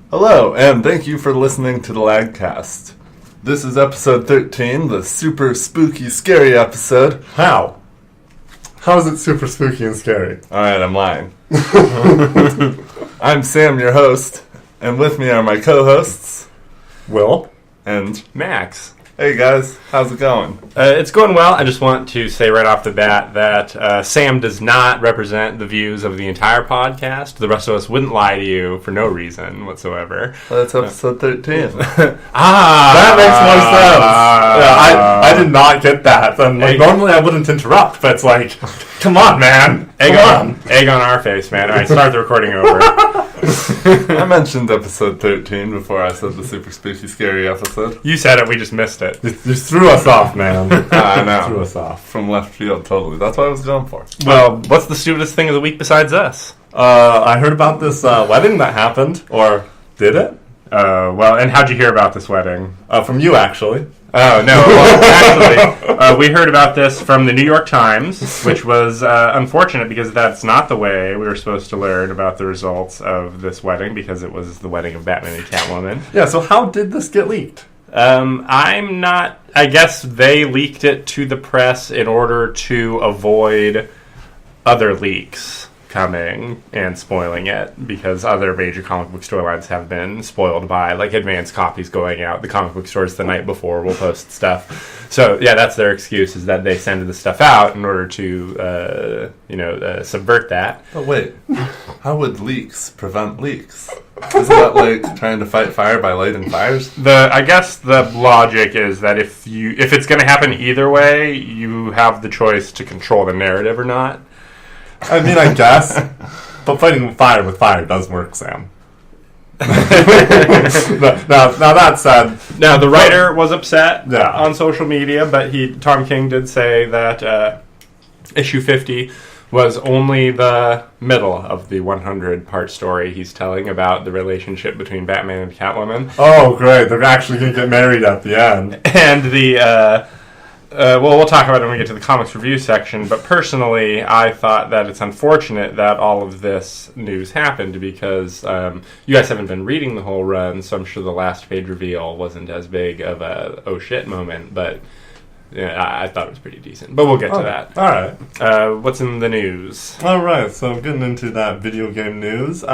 Hello, and thank you for listening to the LAAGCast. This is episode 13, the super spooky, scary episode. How? How is it super spooky and scary? Alright, I'm lying. I'm Sam, your host, and with me are my co-hosts, Will and Max. Hey guys, how's it going? It's going well. I just want to say right off the bat that Sam does not represent the views of the entire podcast. The rest of us wouldn't lie to you for no reason whatsoever. That's episode 13. That makes more sense. I did not get that. Normally I wouldn't interrupt, but it's like, come on, man. Egg on our face, man. All right, start the recording over. I mentioned episode 13 before I said the super spooky, scary episode. You said it, we just missed it. You threw us off, man. I know. Threw us off. From left field, totally. That's what I was going for. Well, what's the stupidest thing of the week besides us? I heard about this wedding that happened, or did it? Well, and how'd you hear about this wedding? From you, actually. Oh, no. Well, actually, we heard about this from the New York Times, which was unfortunate because that's not the way we were supposed to learn about the results of this wedding, because it was the wedding of Batman and Catwoman. Yeah, so how did this get leaked? I'm not... I guess they leaked it to the press in order to avoid other leaks coming and spoiling it, because other major comic book storylines have been spoiled by, like, advanced copies going out. The comic book stores the night before will post stuff. So, yeah, that's their excuse, is that they send the stuff out in order to, subvert that. But wait, how would leaks prevent leaks? Isn't that like trying to fight fire by lighting fires? I guess the logic is that if it's going to happen either way, you have the choice to control the narrative or not. I mean, I guess. But fighting fire with fire does work, Sam. Now that said... Now, the writer was upset Yeah. on social media, but Tom King did say that issue 50 was only the middle of the 100-part story he's telling about the relationship between Batman and Catwoman. Oh, great. They're actually going to get married at the end. And we'll talk about it when we get to the comics review section, but personally, I thought that it's unfortunate that all of this news happened, because you guys haven't been reading the whole run, so I'm sure the last page reveal wasn't as big of a oh shit moment, but yeah, I thought it was pretty decent. But we'll get to that. All right. What's in the news? All right, so getting into that video game news,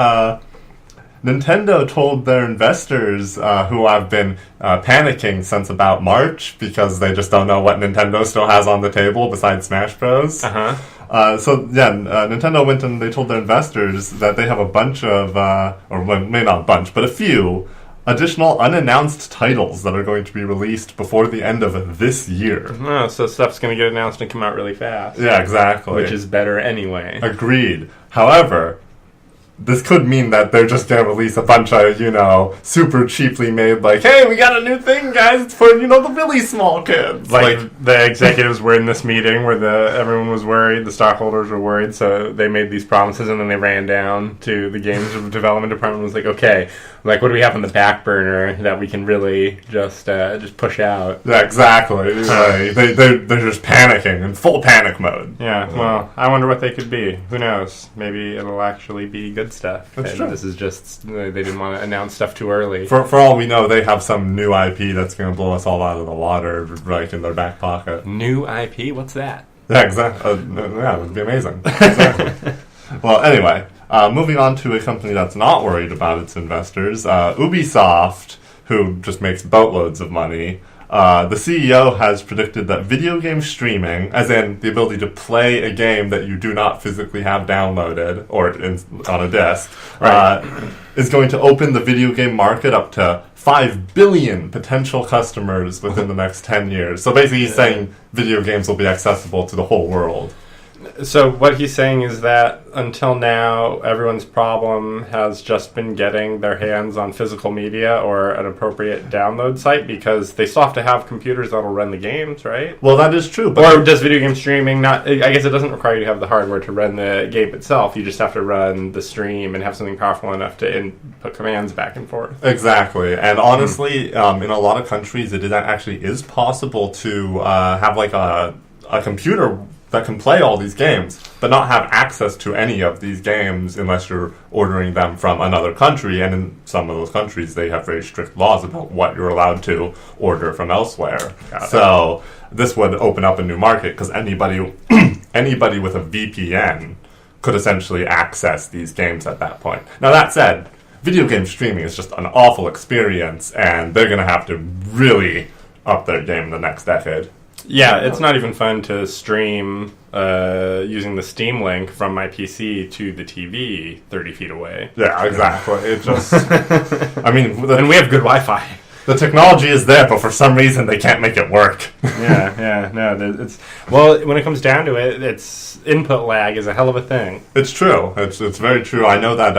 Nintendo told their investors, who have been panicking since about March because they just don't know what Nintendo still has on the table besides Smash Bros. Nintendo went and they told their investors that they have a bunch of, maybe not a bunch, but a few additional unannounced titles that are going to be released before the end of this year. Oh, so stuff's going to get announced and come out really fast. Yeah, exactly. Which is better anyway. Agreed. However, this could mean that they're just going to release a bunch of, super cheaply made, like, hey, we got a new thing, guys, it's for, the really small kids. Like the executives were in this meeting where everyone was worried, the stockholders were worried, so they made these promises, and then they ran down to the games development department and was like, okay, like, what do we have on the back burner that we can really just push out? Yeah, exactly. They're just panicking, in full panic mode. Yeah, well, I wonder what they could be. Who knows? Maybe it'll actually be good stuff. That's true. This is just, they didn't want to announce stuff too early. For all we know, they have some new IP that's going to blow us all out of the water, right in their back pocket. New IP? What's that? Yeah, exactly. Yeah, it would be amazing. Exactly. Well, anyway, moving on to a company that's not worried about its investors, Ubisoft, who just makes boatloads of money. The CEO has predicted that video game streaming, as in the ability to play a game that you do not physically have downloaded or on a disc, is going to open the video game market up to 5 billion potential customers within the next 10 years. So basically he's saying video games will be accessible to the whole world. So what he's saying is that until now, everyone's problem has just been getting their hands on physical media or an appropriate download site, because they still have to have computers that'll run the games, right? Well, that is true. But or does video game streaming not... I guess it doesn't require you to have the hardware to run the game itself. You just have to run the stream and have something powerful enough to input commands back and forth. Exactly. And honestly, in a lot of countries, it actually is possible to have like a computer that can play all these games, but not have access to any of these games unless you're ordering them from another country. And in some of those countries, they have very strict laws about what you're allowed to order from elsewhere. So this would open up a new market because anybody with a VPN could essentially access these games at that point. Now, that said, video game streaming is just an awful experience, and they're going to have to really up their game in the next decade. Yeah, it's not even fun to stream using the Steam link from my PC to the TV 30 feet away. Yeah, exactly. It just... I mean... And we have good Wi-Fi. The technology is there, but for some reason they can't make it work. It's... Well, when it comes down to it, it's input lag is a hell of a thing. It's true. It's very true. I know that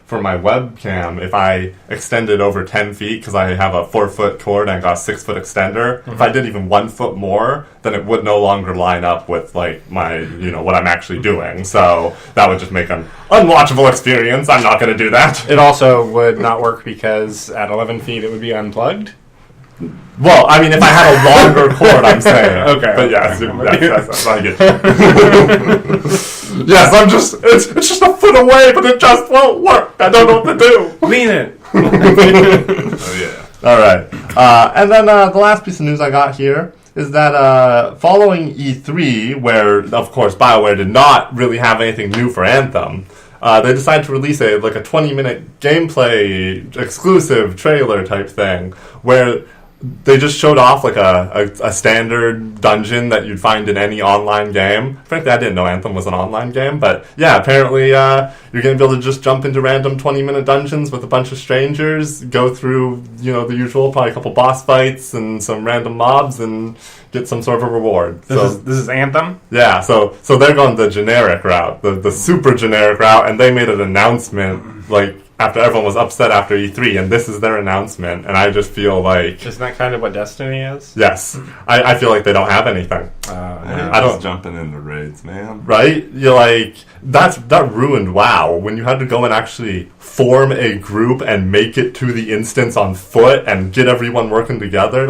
for my webcam, if I extended over 10 feet, because I have a 4-foot cord and I got a 6-foot extender, if I did even 1 foot more, then it would no longer line up with, like, my, what I'm actually doing. So that would just make an unwatchable experience. I'm not going to do that. It also would not work because at 11 feet it would be unplugged. Well, I mean, if I had a longer cord, I'm saying. Okay. But yes, I get you. Yes, it's just a foot away, but it just won't work. I don't know what to do. Lean it. Oh, yeah. All right. And then the last piece of news I got here is that following E3, where, of course, BioWare did not really have anything new for Anthem, they decided to release a 20-minute gameplay exclusive trailer type thing where they just showed off like a standard dungeon that you'd find in any online game. Frankly, I didn't know Anthem was an online game, but yeah, apparently you're going to be able to just jump into random 20-minute dungeons with a bunch of strangers, go through the usual, probably a couple boss fights and some random mobs, and get some sort of a reward. This is Anthem? Yeah, so they're going the generic route, the super generic route, and they made an announcement after everyone was upset after E3, and this is their announcement, and I just feel like... Isn't that kind of what Destiny is? Yes. I feel like they don't have anything. I don't jumping into raids, man. Right? You're like, that ruined WoW, when you had to go and actually form a group and make it to the instance on foot and get everyone working together.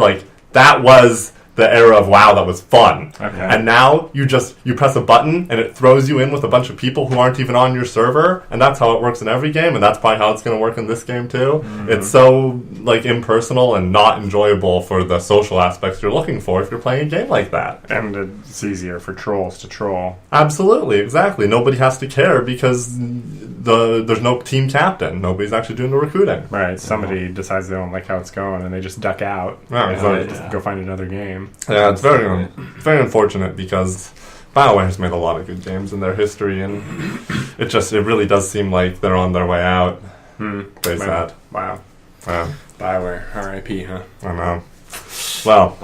That was the era of WoW that was fun. Okay. And now you press a button and it throws you in with a bunch of people who aren't even on your server, and that's how it works in every game, and that's probably how it's going to work in this game too. Mm-hmm. It's so impersonal and not enjoyable for the social aspects you're looking for if you're playing a game like that. And it's easier for trolls to troll. Absolutely, exactly. Nobody has to care because there's no team captain. Nobody's actually doing the recruiting. Right. Somebody decides they don't like how it's going and they just duck out. Exactly. Go find another game. Yeah, it's very unfortunate because BioWare has made a lot of good games in their history, and it really does seem like they're on their way out. Very sad. Wow. Yeah. BioWare, R.I.P., huh? I know. Well,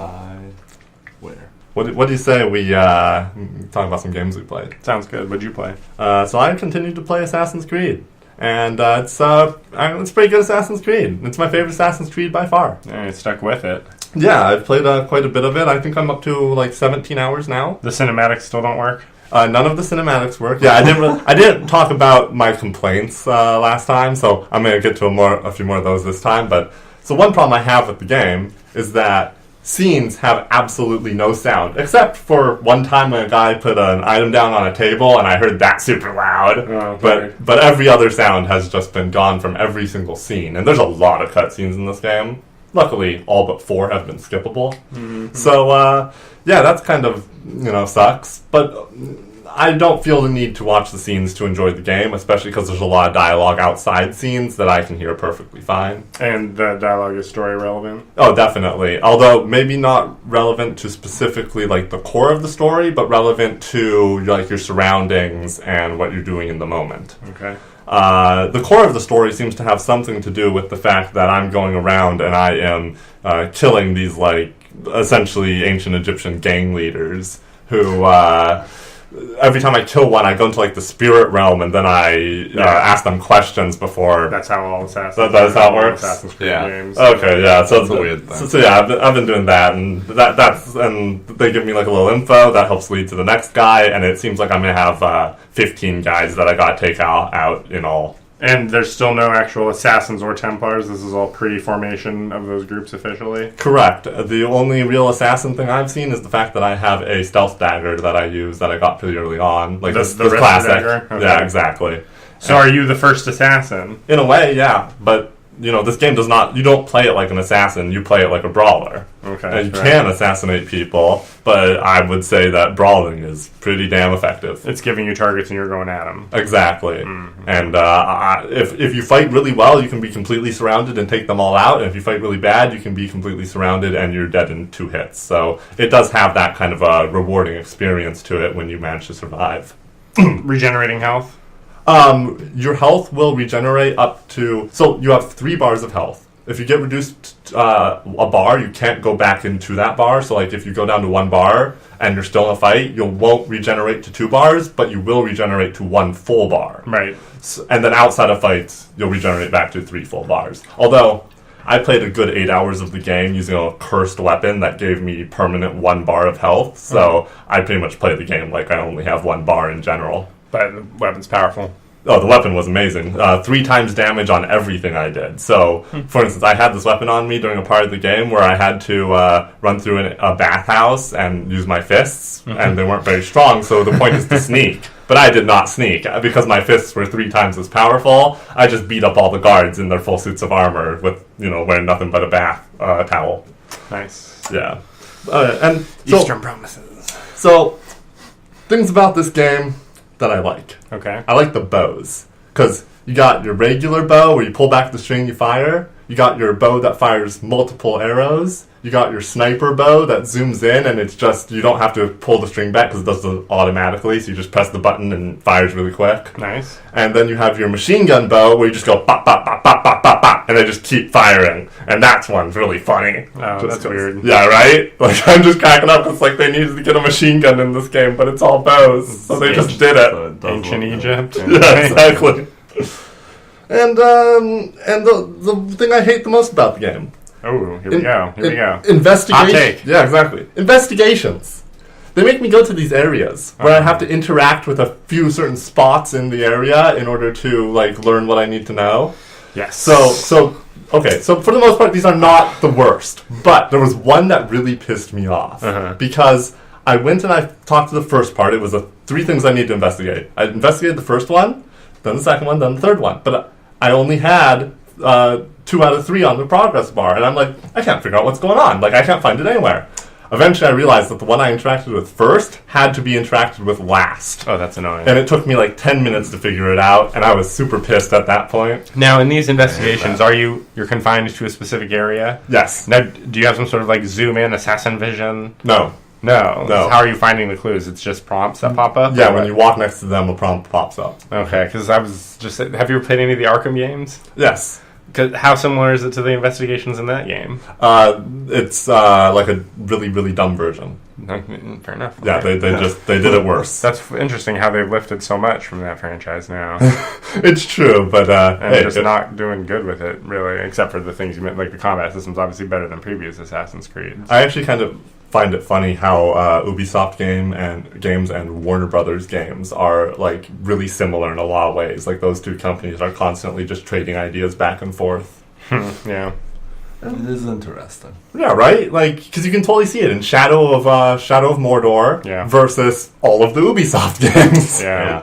BioWare. What do you say we talk about some games we played? Sounds good. What'd you play? So I continued to play Assassin's Creed. And it's pretty good Assassin's Creed. It's my favorite Assassin's Creed by far. I stuck with it. Yeah, I've played quite a bit of it. I think I'm up to 17 hours now. The cinematics still don't work? None of the cinematics work. Yeah, I didn't talk about my complaints last time, so I'm going to get to a few more of those this time. But so one problem I have with the game is that scenes have absolutely no sound, except for one time when a guy put an item down on a table and I heard that super loud. But every other sound has just been gone from every single scene, and there's a lot of cutscenes in this game. Luckily, all but 4 have been skippable. Mm-hmm. So yeah, that's kind of sucks. But I don't feel the need to watch the scenes to enjoy the game, especially because there's a lot of dialogue outside scenes that I can hear perfectly fine. And the dialogue is story relevant? Oh, definitely. Although maybe not relevant to specifically the core of the story, but relevant to your surroundings and what you're doing in the moment. Okay. The core of the story seems to have something to do with the fact that I'm going around and I am killing these essentially ancient Egyptian gang leaders who every time I kill one, I go into the spirit realm, and then I ask them questions before. That's how all Assassin's. That's how it works. Assassin's Creed games. Okay, yeah. So that's a weird thing. So yeah, I've been doing that, and and they give me a little info that helps lead to the next guy, and it seems like I'm gonna have 15 guys that I gotta take out in all. And there's still no actual assassins or Templars. This is all pre-formation of those groups officially. Correct. The only real assassin thing I've seen is the fact that I have a stealth dagger that I use that I got pretty early on. Like this classic. Dagger? Okay. Yeah, exactly. So are you the first assassin? In a way, yeah. But, this game does not... You don't play it like an assassin. You play it like a brawler. Okay. You can assassinate people, but I would say that brawling is pretty damn effective. It's giving you targets and you're going at them. Exactly. Mm-hmm. And if you fight really well, you can be completely surrounded and take them all out. And if you fight really bad, you can be completely surrounded and you're dead in 2 hits. So it does have that kind of a rewarding experience to it when you manage to survive. Regenerating health? Your health will regenerate up to... So you have 3 bars of health. If you get reduced a bar, you can't go back into that bar. So if you go down to 1 bar and you're still in a fight, you won't regenerate to 2 bars, but you will regenerate to 1 full bar. Right. So, and then outside of fights, you'll regenerate back to 3 full bars. Although, I played a good 8 hours of the game using a cursed weapon that gave me permanent 1 bar of health. So I pretty much play the game like I only have 1 bar in general. But the weapon's powerful. Oh, the weapon was amazing. 3 times damage on everything I did. So, for instance, I had this weapon on me during a part of the game where I had to run through a bathhouse and use my fists, and they weren't very strong, so the point is to sneak. But I did not sneak. Because my fists were 3 times as powerful, I just beat up all the guards in their full suits of armor with, wearing nothing but a bath towel. Nice. Yeah. And so, Eastern Promises. So, things about this game that I like. Okay. I like the bows. Because you got your regular bow where you pull back the string, you fire. You got your bow that fires multiple arrows. You got your sniper bow that zooms in and it's just, you don't have to pull the string back because it does it automatically. So you just press the button and fires really quick. Nice. And then you have your machine gun bow where you just go pop, pop, pop, pop, pop, pop, pop, and they just keep firing. And that's one's really funny. Oh, that's weird. Yeah, right? Like, I'm just cracking up. It's like they needed to get a machine gun in this game, but it's all bows. So they just did it. Ancient Egypt. Yeah, exactly. And the thing I hate the most about the game. Oh, here we go. Investigation. Hot take. Yeah, exactly. Investigations. They make me go to these areas where I have to interact with a few certain spots in the area in order to learn what I need to know. Yes. So okay. So for the most part, these are not the worst. But there was one that really pissed me off because I went and I talked to the first part. It was 3 things I need to investigate. I investigated the first one, then the second one, then the third one. But I only had 2 out of 3 on the progress bar, and I'm like, I can't figure out what's going on. I can't find it anywhere. Eventually, I realized that the one I interacted with first had to be interacted with last. Oh, that's annoying. And it took me 10 minutes to figure it out, and I was super pissed at that point. Now, in these investigations, you're confined to a specific area? Yes. Now, do you have some sort of zoom in assassin vision? No. No. How are you finding the clues? It's just prompts that pop up? Yeah, when you walk next to them, a prompt pops up. Okay, because I was just... Have you ever played any of the Arkham games? Yes. How similar is it to the investigations in that game? It's like a really, really dumb version. Fair enough. Yeah, they did it worse. That's interesting how they've lifted so much from that franchise now. It's true, but they're just not doing good with it, really, except for the things you meant, like the combat system's obviously better than previous Assassin's Creed. I actually kind of find it funny how Ubisoft games and Warner Brothers games are really similar in a lot of ways. Those 2 companies are constantly just trading ideas back and forth. Yeah. It is interesting. Yeah, right? Because you can totally see it in Shadow of Mordor versus all of the Ubisoft games. Yeah.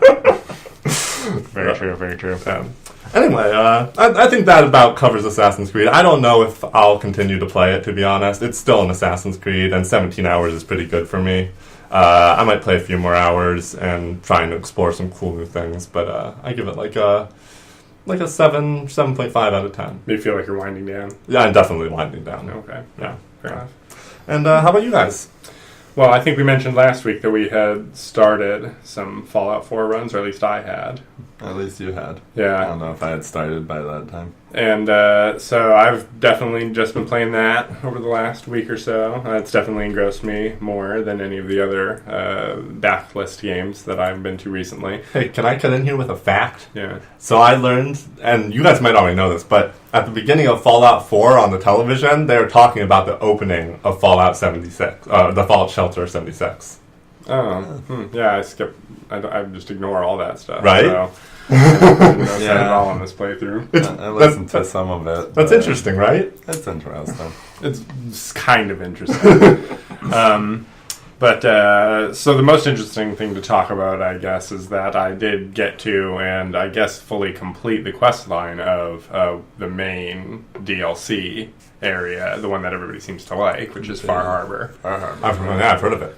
Very true, very true. Anyway, I think that about covers Assassin's Creed. I don't know if I'll continue to play it, to be honest. It's still an Assassin's Creed, and 17 hours is pretty good for me. I might play a few more hours and try and explore some cool new things, but I give it a 7.5 out of 10. You feel like you're winding down? Yeah, I'm definitely winding down. Okay. Yeah. Fair enough. And how about you guys? Well, I think we mentioned last week that we had started some Fallout 4 runs, or at least I had. At least you had. Yeah. I don't know if I had started by that time. And so I've definitely just been playing that over the last week or so. It's definitely engrossed me more than any of the other backlist games that I've been to recently. Hey, can I cut in here with a fact? Yeah. So I learned, and you guys might already know this, but at the beginning of Fallout 4 on the television, they were talking about the opening of Fallout 76, the Fallout Shelter 76. Oh, yeah, I just ignore all that stuff. Right? So. That's it all on this playthrough. I listened to some of it. That's interesting, right? It's interesting. It's kind of interesting. So the most interesting thing to talk about, I guess, is that I did get to, and I guess fully complete the quest line of the main DLC area, the one that everybody seems to like, which is Far Harbor. I've heard of it.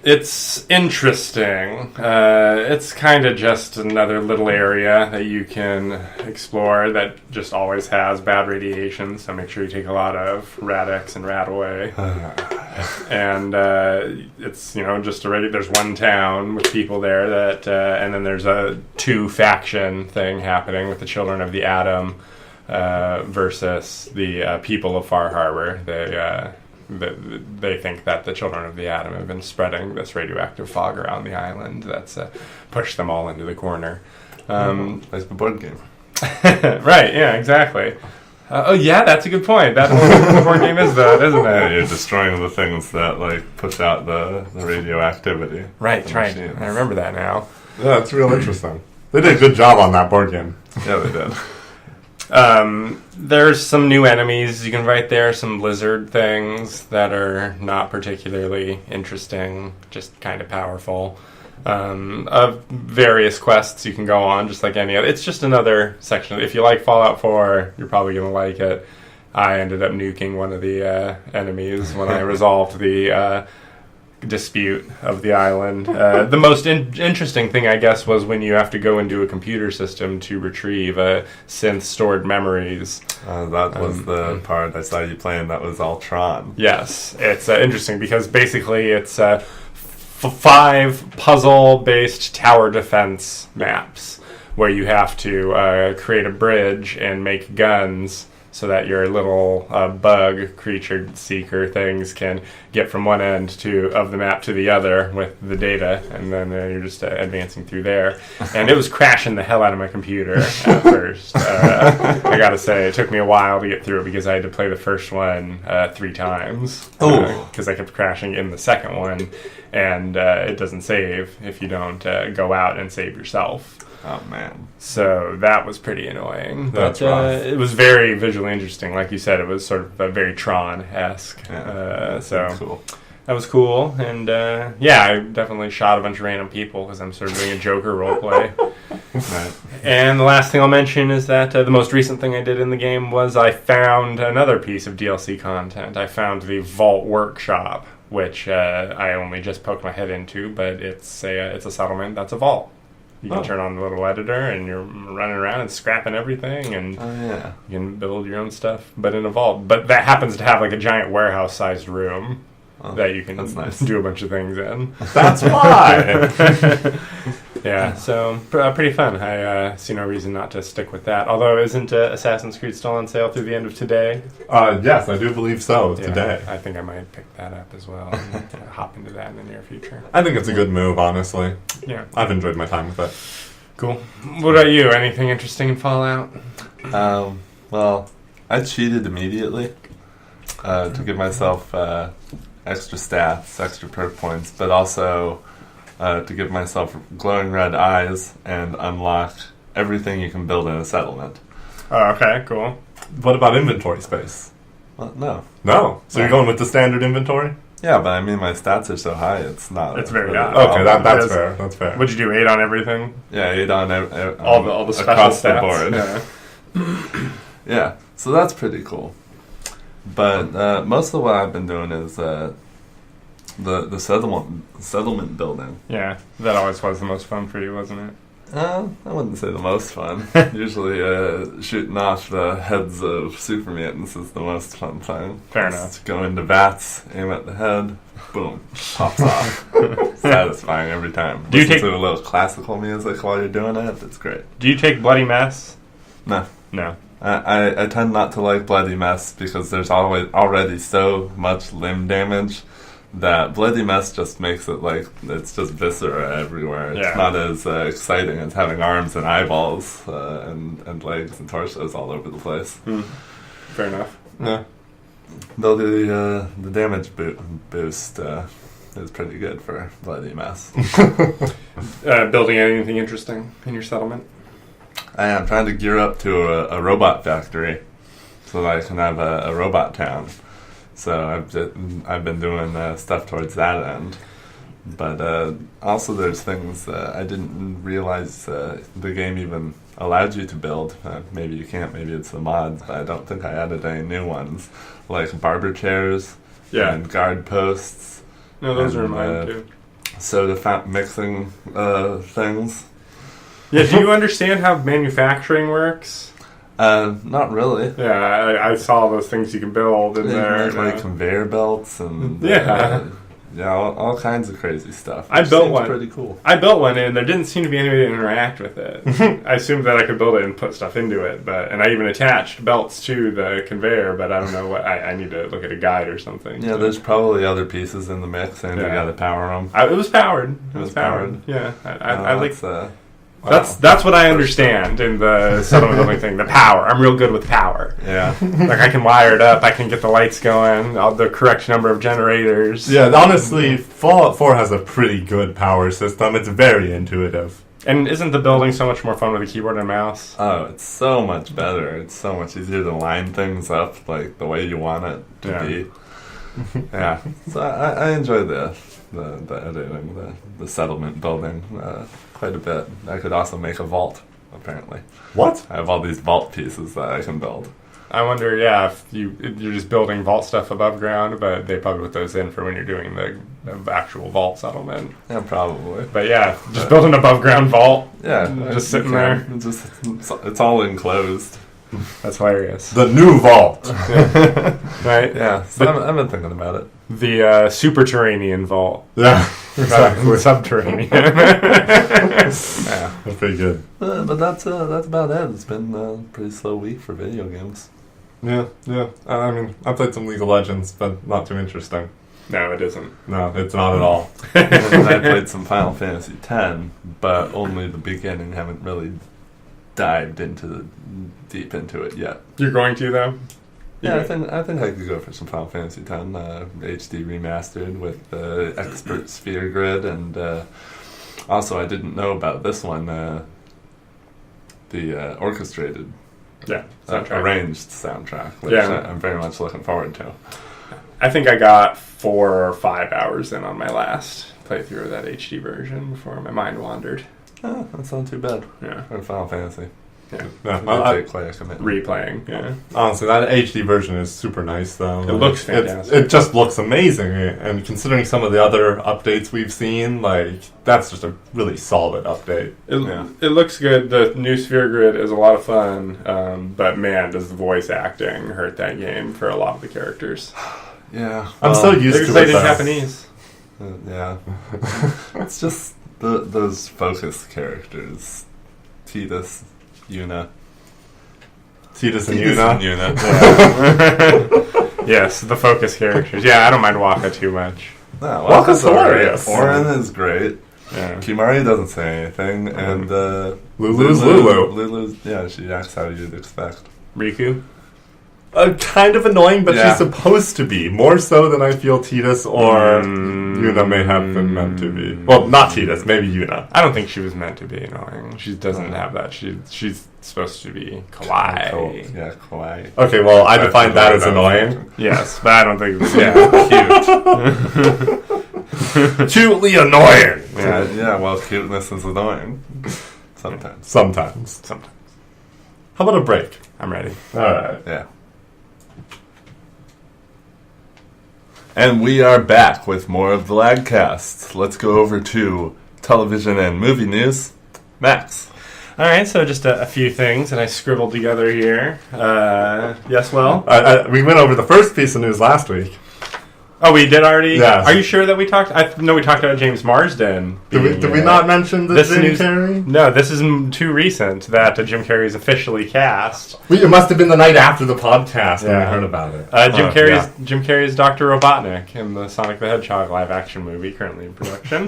It's interesting. It's kind of just another little area that you can explore that just always has bad radiation, so make sure you take a lot of Rad-X and Rad-Away. And it's, just there's one town with people there that, and then there's a two-faction thing happening with the Children of the Atom versus the people of Far Harbor. They think that the Children of the Atom have been spreading this radioactive fog around the island that's pushed them all into the corner. Like the board game. Right, yeah, exactly. Yeah, that's a good point. That's what the board game is, though, isn't it? Yeah, you're destroying the things that push out the radioactivity. Right. Machines. I remember that now. Yeah, it's real interesting. They did a good job on that board game. Yeah, they did. There's some new enemies you can fight there, some lizard things that are not particularly interesting, just kind of powerful. Of various quests you can go on, just like any other. It's just another section. If you like Fallout 4, you're probably going to like it. I ended up nuking one of the enemies when I resolved the dispute of the island. The most interesting thing, I guess, was when you have to go into a computer system to retrieve synth stored memories. That was the part I saw you playing. That was all Tron. Yes, it's interesting because basically it's 5 puzzle-based tower defense maps where you have to create a bridge and make guns so that your little bug creature seeker things can get from one end of the map to the other with the data, and then you're just advancing through there. And it was crashing the hell out of my computer at first. I gotta say, it took me a while to get through it because I had to play the first one 3 times. Because I kept crashing in the second one, and it doesn't save if you don't go out and save yourself. Oh, man. So that was pretty annoying. That's but rough. it was very visually interesting. Like you said, it was sort of very Tron-esque. Yeah. So Cool. that was cool. And yeah, I definitely shot a bunch of random people because I'm sort of doing a Joker roleplay. Right. And the last thing I'll mention is that the most recent thing I did in the game was I found another piece of DLC content. I found the Vault Workshop, which I only just poked my head into, but it's a settlement that's a vault. You can turn on the little editor, and you're running around and scrapping everything, and you can build your own stuff, but in a vault. But that happens to have a giant warehouse-sized room that you can do a bunch of things in. That's why! Yeah, so pretty fun. I see no reason not to stick with that. Although, isn't Assassin's Creed still on sale through the end of today? Yes, I do believe so, today. I think I might pick that up as well and hop into that in the near future. I think it's a good move, honestly. Yeah. I've enjoyed my time with it. Cool. What about you? Anything interesting in Fallout? Well, I cheated immediately to give myself extra stats, extra perk points, but also to give myself glowing red eyes and unlock everything you can build in a settlement. Oh, okay, cool. What about inventory space? Well, no. No? So you're going with the standard inventory? Yeah, but I mean, my stats are so high, it's not... It's very really high. Okay, that's fair. That's fair. Would you do 8 on everything? Yeah, 8 on all the special across stats. the board. Yeah, so that's pretty cool. But most of what I've been doing is the settlement building. Yeah, that always was the most fun for you, wasn't it? I wouldn't say the most fun. Usually shooting off the heads of super mutants is the most fun thing. Fair Just go into bats, aim at the head, boom, pops off. Satisfying every time. Do you Listen take to a little classical music while you're doing it? It's great. Do you take Bloody Mess? No. No. I tend not to like Bloody Mess because there's already so much limb damage that Bloody Mess just makes it like it's just viscera everywhere. It's not as exciting as having arms and eyeballs and legs and torsos all over the place. Fair enough. Yeah. Though the damage boost is pretty good for Bloody Mess. Building anything interesting in your settlement? I am trying to gear up to a robot factory so that I can have a robot town. So I've been doing stuff towards that end. But also there's things I didn't realize the game even allowed you to build. Maybe you can't, maybe it's the mods, but I don't think I added any new ones. Like barber chairs and guard posts. No, those are mine too. Soda mixing things. Yeah, do you understand how manufacturing works? Not really. Yeah, I saw those things you can build in there. Make, like conveyor belts and all kinds of crazy stuff. I built one. Pretty cool. I built one, and there didn't seem to be any way to interact with it. I assumed that I could build it and put stuff into it, and I even attached belts to the conveyor. But I don't know what. I need to look at a guide or something. Yeah, there's probably other pieces in the mix, and you got to power them. It was powered. It was powered. Yeah, I like. That's what I understand in the settlement building thing. The power. I'm real good with power. Yeah. Like I can wire it up. I can get the lights going. The correct number of generators. Yeah, honestly, Fallout 4 has a pretty good power system. It's very intuitive. And isn't the building so much more fun with a keyboard and mouse? Oh, it's so much better. It's so much easier to line things up like the way you want it to be. Yeah. So I enjoy the editing, the settlement building quite a bit. I could also make a vault, apparently. What? I have all these vault pieces that I can build. I wonder, if you're just building vault stuff above ground, but they probably put those in for when you're doing the actual vault settlement. Yeah, probably. But just build an above ground vault. Yeah. Just sitting there. It's all enclosed. That's hilarious. The new vault. Right? Yeah. So I've been thinking about it. The superterranean vault. Yeah. Exactly. Subterranean. Yeah. That's pretty good. But that's about it. It's been a pretty slow week for video games. Yeah. I mean, I played some League of Legends, but not too interesting. No, it isn't. No, it's not at all. I played some Final Fantasy X, but only the beginning. Haven't really dived deep into it yet. You're going to though? Yeah, I think I could go for some Final Fantasy X HD remastered with the expert sphere grid, and also I didn't know about this one, the orchestrated, arranged soundtrack, which I'm very much looking forward to. I think I got 4 or 5 hours in on my last playthrough of that HD version before my mind wandered. Oh, that's not too bad. Yeah, for Final Fantasy. Yeah, I take quite a commitment. Replaying. Yeah, honestly, that HD version is super nice, though. It looks fantastic. It just looks amazing, and considering some of the other updates we've seen, that's just a really solid update. It looks good. The new sphere grid is a lot of fun, but man, does the voice acting hurt that game for a lot of the characters. Yeah, I'm so used to it. In Japanese. Yeah, it's just those focus characters, Tidus, Yuna. Tidus and Yuna. Yeah. Yes, the focus characters. Yeah, I don't mind Waka too much. No, Waka's hilarious. Orin is great. Yeah. Kimari doesn't say anything, and Lulu's Lulu. Lulu's, she acts how you'd expect. Riku? Kind of annoying, but she's supposed to be. More so than I feel Tidus or Yuna may have been meant to be. Well, not Tidus, maybe Yuna. I don't think she was meant to be annoying. She doesn't have that. She's supposed to be kawaii. Yeah, kawaii. Okay, well, I define that as annoying. Yes, but I don't think it was cute. Cutely annoying. Yeah, well, cuteness is annoying. Sometimes. How about a break? I'm ready. All right. Yeah. And we are back with more of the LAAGCast. Let's go over to television and movie news. Max. All right, so just a few things that I scribbled together here. Yes, well? We went over the first piece of news last week. Oh, we did already? Yes. Are you sure that we talked? I know we talked about James Marsden. Did we not mention the Jim Carrey? No, this is too recent that Jim Carrey is officially cast. It must have been the night after the podcast when we heard about it. Jim Carrey's Dr. Robotnik in the Sonic the Hedgehog live-action movie currently in production.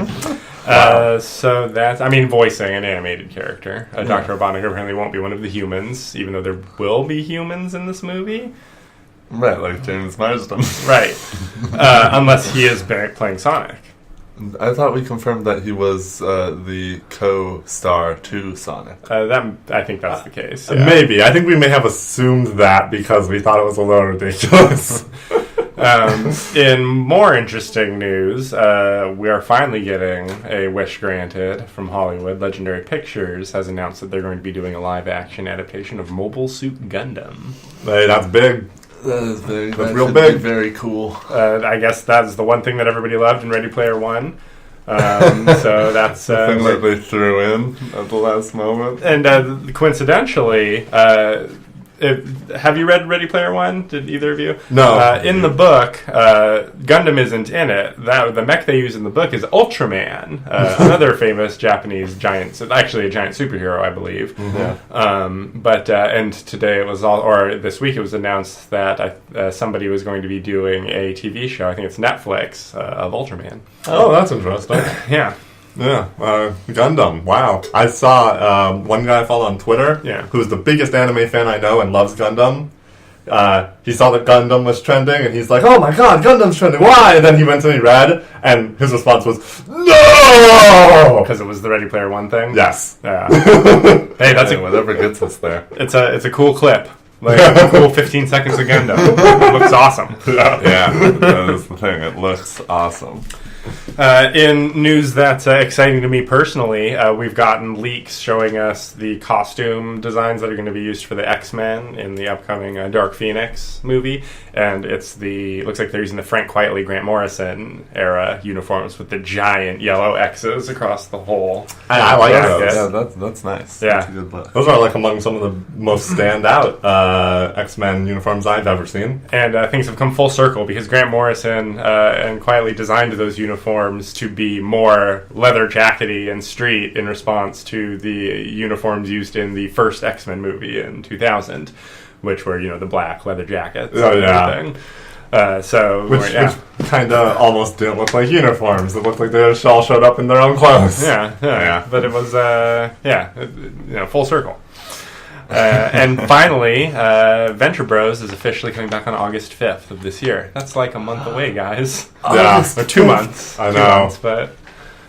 Wow. So that's, voicing an animated character. Dr. Robotnik apparently won't be one of the humans, even though there will be humans in this movie. Right, like James Marsden. Right. Unless he is playing Sonic. I thought we confirmed that he was the co-star to Sonic. I think that's the case. Yeah. Maybe. I think we may have assumed that because we thought it was a little ridiculous. In more interesting news, we are finally getting a wish granted from Hollywood. Legendary Pictures has announced that they're going to be doing a live-action adaptation of Mobile Suit Gundam. Hey, that's big. That is big. That's real big. Very cool. I guess that's the one thing that everybody loved in Ready Player One. So that's the thing that they threw in at the last moment. And coincidentally, have you read Ready Player One? Did either of you? No. In the book, Gundam isn't in it. The mech they use in the book is Ultraman, another famous Japanese giant, actually a giant superhero, I believe. Mm-hmm. And today it was this week it was announced that somebody was going to be doing a TV show. I think it's Netflix of Ultraman. Oh, that's interesting. Yeah. Yeah, Gundam. Wow. I saw one guy I follow on Twitter who's the biggest anime fan I know and loves Gundam. He saw that Gundam was trending and he's like, oh my god, Gundam's trending, why? And then he went and he read and his response was, no! Because it was the Ready Player One thing? Yes. Yeah. Hey, that's whatever gets us there. It's a cool clip. Like a cool 15 seconds of Gundam. It looks awesome. Yeah, that is the thing. It looks awesome. In news that's exciting to me personally, we've gotten leaks showing us the costume designs that are going to be used for the X-Men in the upcoming Dark Phoenix movie, and looks like they're using the Frank Quitely, Grant Morrison era uniforms with the giant yellow X's across the whole. I like those. Yeah, that's nice. Yeah. That's a good look. Those are like among some of the most standout X-Men uniforms I've ever seen. And things have come full circle because Grant Morrison and Quitely designed those uniforms to be more leather jackety and street in response to the uniforms used in the first X-Men movie in 2000, which were, the black leather jackets and everything. Which kind of almost didn't look like uniforms. It looked like they all showed up in their own clothes. Yeah. But it was, full circle. And finally, Venture Bros is officially coming back on August 5th of this year. That's like a month away, guys. Yeah. Or 2 months. I know. 2 months, but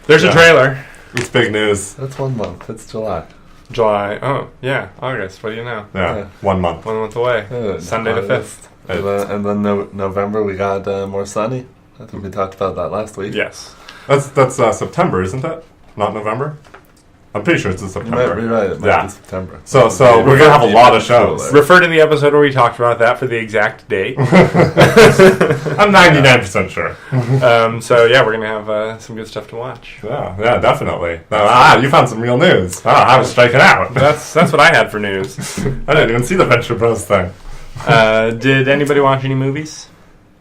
there's a trailer. It's big news. That's 1 month. It's July. July. Oh, yeah. August. What do you know? Yeah. 1 month. 1 month away. Sunday the 5th. And then November we got More Sunny. I think we talked about that last week. Yes. That's September, isn't it? Not November? I'm pretty sure it's in September. You might be right. It might be September. So we're going to have a lot of shows. Refer to the episode where we talked about that for the exact date. I'm 99% sure. We're going to have some good stuff to watch. Yeah, definitely. You found some real news. I was striking out. That's what I had for news. I didn't even see the Venture Bros thing. Did anybody watch any movies?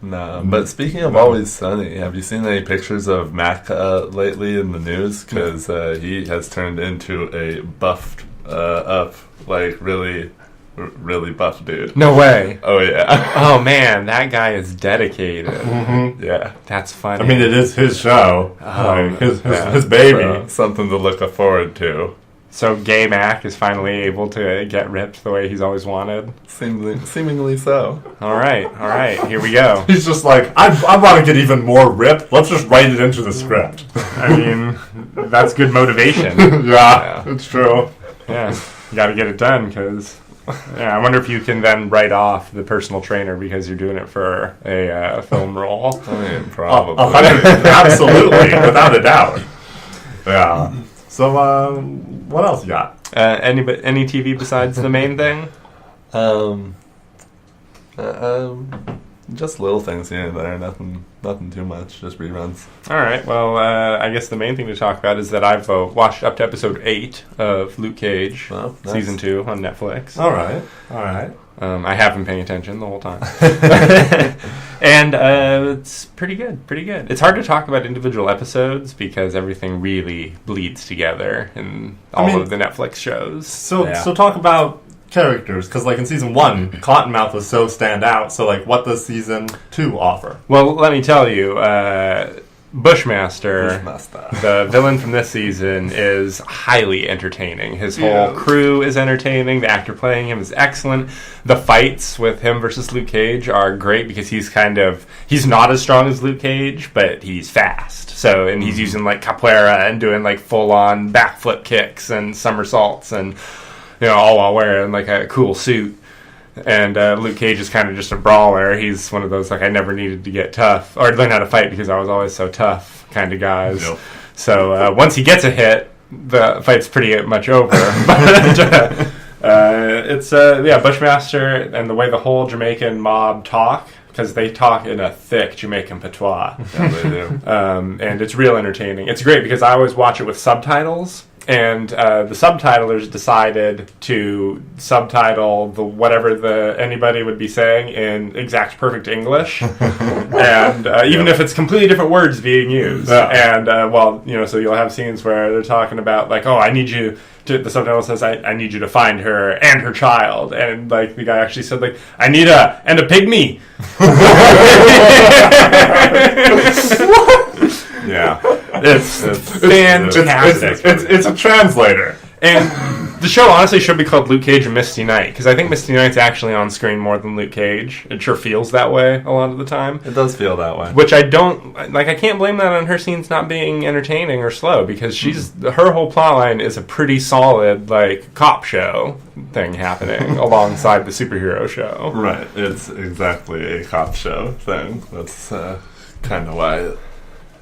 No, but speaking of Always Sunny, have you seen any pictures of Mac lately in the news? Because he has turned into a buffed up, like really, really buff dude. No way. Oh yeah. Oh man, that guy is dedicated. Mm-hmm. Yeah, that's funny. I mean, it is his show, his baby. So, something to look forward to. So Gay Mac is finally able to get ripped the way he's always wanted? Seemingly so. All right, here we go. He's just like, I want to get even more ripped. Let's just write it into the script. I mean, that's good motivation. Yeah, it's true. Yeah, you got to get it done because... Yeah, I wonder if you can then write off the personal trainer because you're doing it for a film role. I mean, probably. Absolutely, without a doubt. Yeah. So, what else you got? Any TV besides the main thing? Just little things here and there. Nothing too much. Just reruns. All right. Well, I guess the main thing to talk about is that I've watched up to episode 8 of Luke Cage, season 2 on Netflix. All right. I have been paying attention the whole time. And it's pretty good. It's hard to talk about individual episodes because everything really bleeds together in all of the Netflix shows. So talk about characters, because like in season 1, Cottonmouth was so stand out. So like, what does season 2 offer? Well, let me tell you, Bushmaster, the villain from this season, is highly entertaining. His whole crew is entertaining. The actor playing him is excellent. The fights with him versus Luke Cage are great because he's not as strong as Luke Cage, but he's fast. So, and he's using like capoeira and doing like full-on backflip kicks and somersaults, and all while wearing like a cool suit. And Luke Cage is kind of just a brawler. He's one of those, like, I never needed to get tough or learn how to fight because I was always so tough kind of guys. Yep. So once he gets a hit, the fight's pretty much over. But it's Bushmaster and the way the whole Jamaican mob talk, because they talk in a thick Jamaican patois. Yeah, they do. And it's real entertaining. It's great because I always watch it with subtitles. And the subtitlers decided to subtitle whatever anybody would be saying in exact perfect English, and even if it's completely different words being used. Yeah. And so you'll have scenes where they're talking about like, oh, I need you to. The subtitle says, I need you to find her and her child, and like the guy actually said like, I need a pygmy. Yeah. It's fantastic. It's a translator. And the show honestly should be called Luke Cage and Misty Knight, because I think Misty Knight's actually on screen more than Luke Cage. It sure feels that way a lot of the time. It does feel that way. Which I don't... Like, I can't blame that on her scenes not being entertaining or slow, because her whole plotline is a pretty solid, like, cop show thing happening alongside the superhero show. Right. It's exactly a cop show thing. That's kind of why it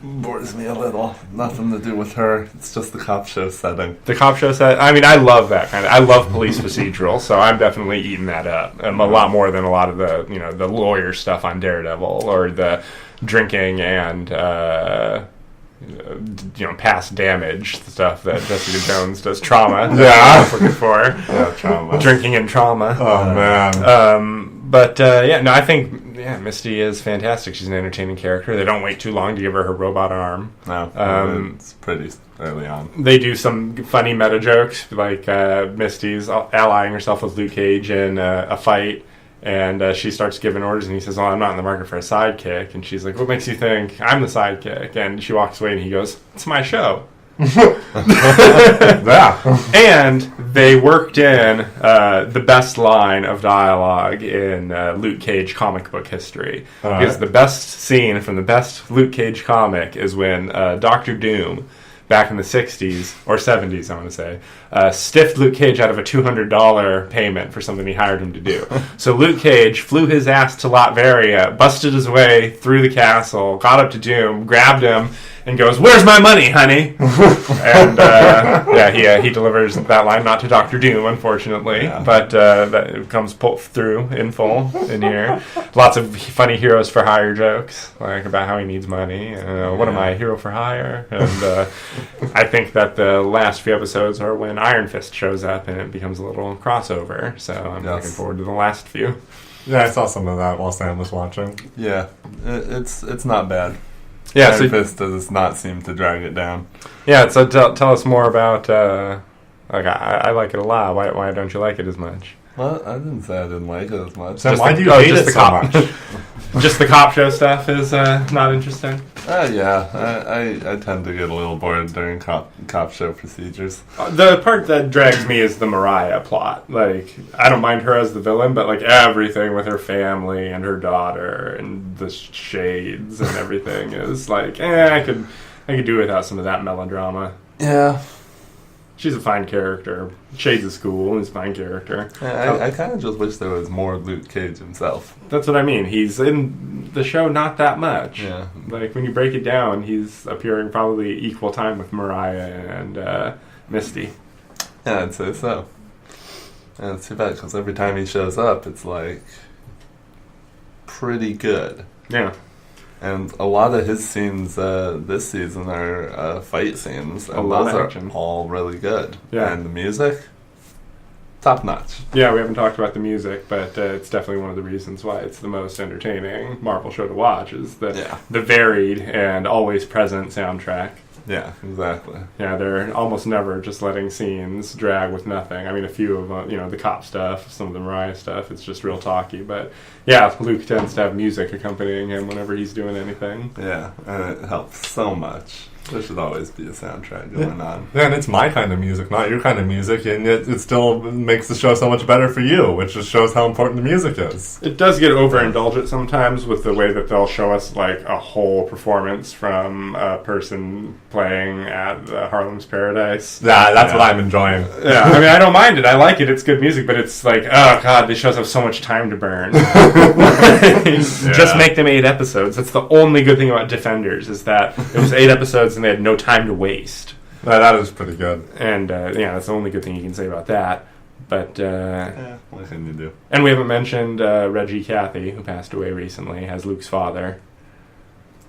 bores me a little. Nothing to do with her. It's just the cop show setting. The cop show set. I mean, I love that kind of. I love police procedural, so I'm definitely eating that up. A lot more than a lot of the the lawyer stuff on Daredevil or the drinking and past damage stuff that Jessica Jones does. Trauma. Yeah, I was looking for. Yeah, trauma. Drinking and trauma. Oh man. I think Misty is fantastic. She's an entertaining character. They don't wait too long to give her robot arm. No, it's pretty early on. They do some funny meta jokes, like Misty's allying herself with Luke Cage in a fight, and she starts giving orders, and he says, "Oh, I'm not in the market for a sidekick." And she's like, "What makes you think I'm the sidekick?" And she walks away, and he goes, "It's my show." Yeah. And they worked in the best line of dialogue in Luke Cage comic book history. Because the best scene from the best Luke Cage comic is when Dr. Doom, back in the 60s, or 70s, I want to say, stiffed Luke Cage out of a $200 payment for something he hired him to do. So Luke Cage flew his ass to Latveria, busted his way through the castle, got up to Doom, grabbed him, and goes, "Where's my money, honey?" And he delivers that line, not to Dr. Doom, unfortunately, but that comes through in full in here. Lots of funny heroes for hire jokes, like about how he needs money. What am I, a hero for hire? And I think that the last few episodes are when Iron Fist shows up, and it becomes a little crossover. So I'm looking forward to the last few. Yeah, I saw some of that while Sam was watching. Yeah, it's not bad. Yeah, Iron Fist does not seem to drag it down. Yeah, so tell us more about. I like it a lot. Why don't you like it as much? Well, I didn't say I didn't like it as much. Sam, why do you hate it so much? Just the cop show stuff is not interesting? I tend to get a little bored during cop show procedures. The part that drags me is the Mariah plot. Like, I don't mind her as the villain, but like everything with her family and her daughter and the shades and everything is like, I could do without some of that melodrama. Yeah. She's a fine character. Shades is cool. He's a fine character. I kind of just wish there was more Luke Cage himself. That's what I mean. He's in the show not that much. Yeah. Like, when you break it down, he's appearing probably equal time with Mariah and Misty. Yeah, I'd say so. And it's too bad, because every time he shows up, it's, like, pretty good. Yeah. And a lot of his scenes this season are fight scenes, and those are all really good. Yeah. And the music, top notch. Yeah, we haven't talked about the music, but it's definitely one of the reasons why it's the most entertaining Marvel show to watch, is the varied and always present soundtrack. Yeah, exactly. Yeah, they're almost never just letting scenes drag with nothing. I mean, a few of them, the cop stuff, some of the Mariah stuff, it's just real talky. But yeah, Luke tends to have music accompanying him whenever he's doing anything. Yeah, and it helps so much. There should always be a soundtrack going on. Yeah, and it's my kind of music, not your kind of music, and it still makes the show so much better for you, which just shows how important the music is. It does get overindulgent sometimes with the way that they'll show us like a whole performance from a person playing at Harlem's Paradise. Yeah, that's what I'm enjoying. Yeah, I mean, I don't mind it. I like it. It's good music, but it's like, oh god, these shows have so much time to burn. Just make them 8 episodes. That's the only good thing about Defenders, is that it was 8 episodes and they had no time to waste. That is pretty good. And that's the only good thing you can say about that. But what can you do? And we haven't mentioned Reggie Cathy, who passed away recently, as Luke's father,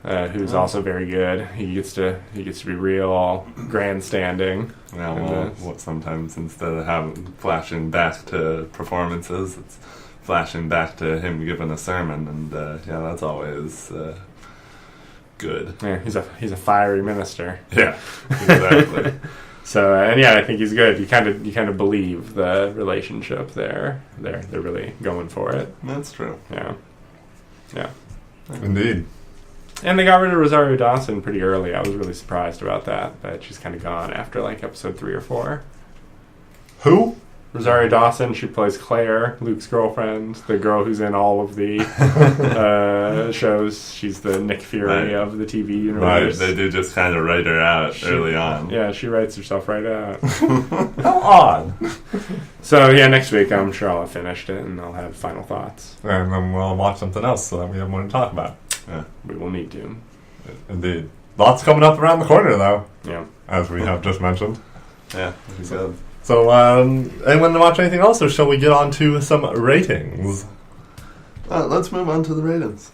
who's also very good. He gets to be real grandstanding. Yeah, well, sometimes instead of flashing back to performances, it's flashing back to him giving a sermon, and that's always good. Yeah, he's a fiery minister. Yeah, exactly. So I think he's good. You kind of believe the relationship there. They're really going for it. That's true. Yeah. Indeed. And they got rid of Rosario Dawson pretty early. I was really surprised about that. But she's kind of gone after like episode 3 or 4. Who? Rosario Dawson, she plays Claire, Luke's girlfriend, the girl who's in all of the shows. She's the Nick Fury of the TV universe. Right, they do just kind of write her out early on. Yeah, she writes herself right out. How odd. So, next week I'm sure I'll have finished it and I'll have final thoughts. And then we'll watch something else so that we have more to talk about. Yeah, we will need to. Indeed. Lots coming up around the corner, though. Yeah. As we have just mentioned. Yeah, pretty good. So, anyone to watch anything else, or shall we get on to some ratings? Let's move on to the ratings.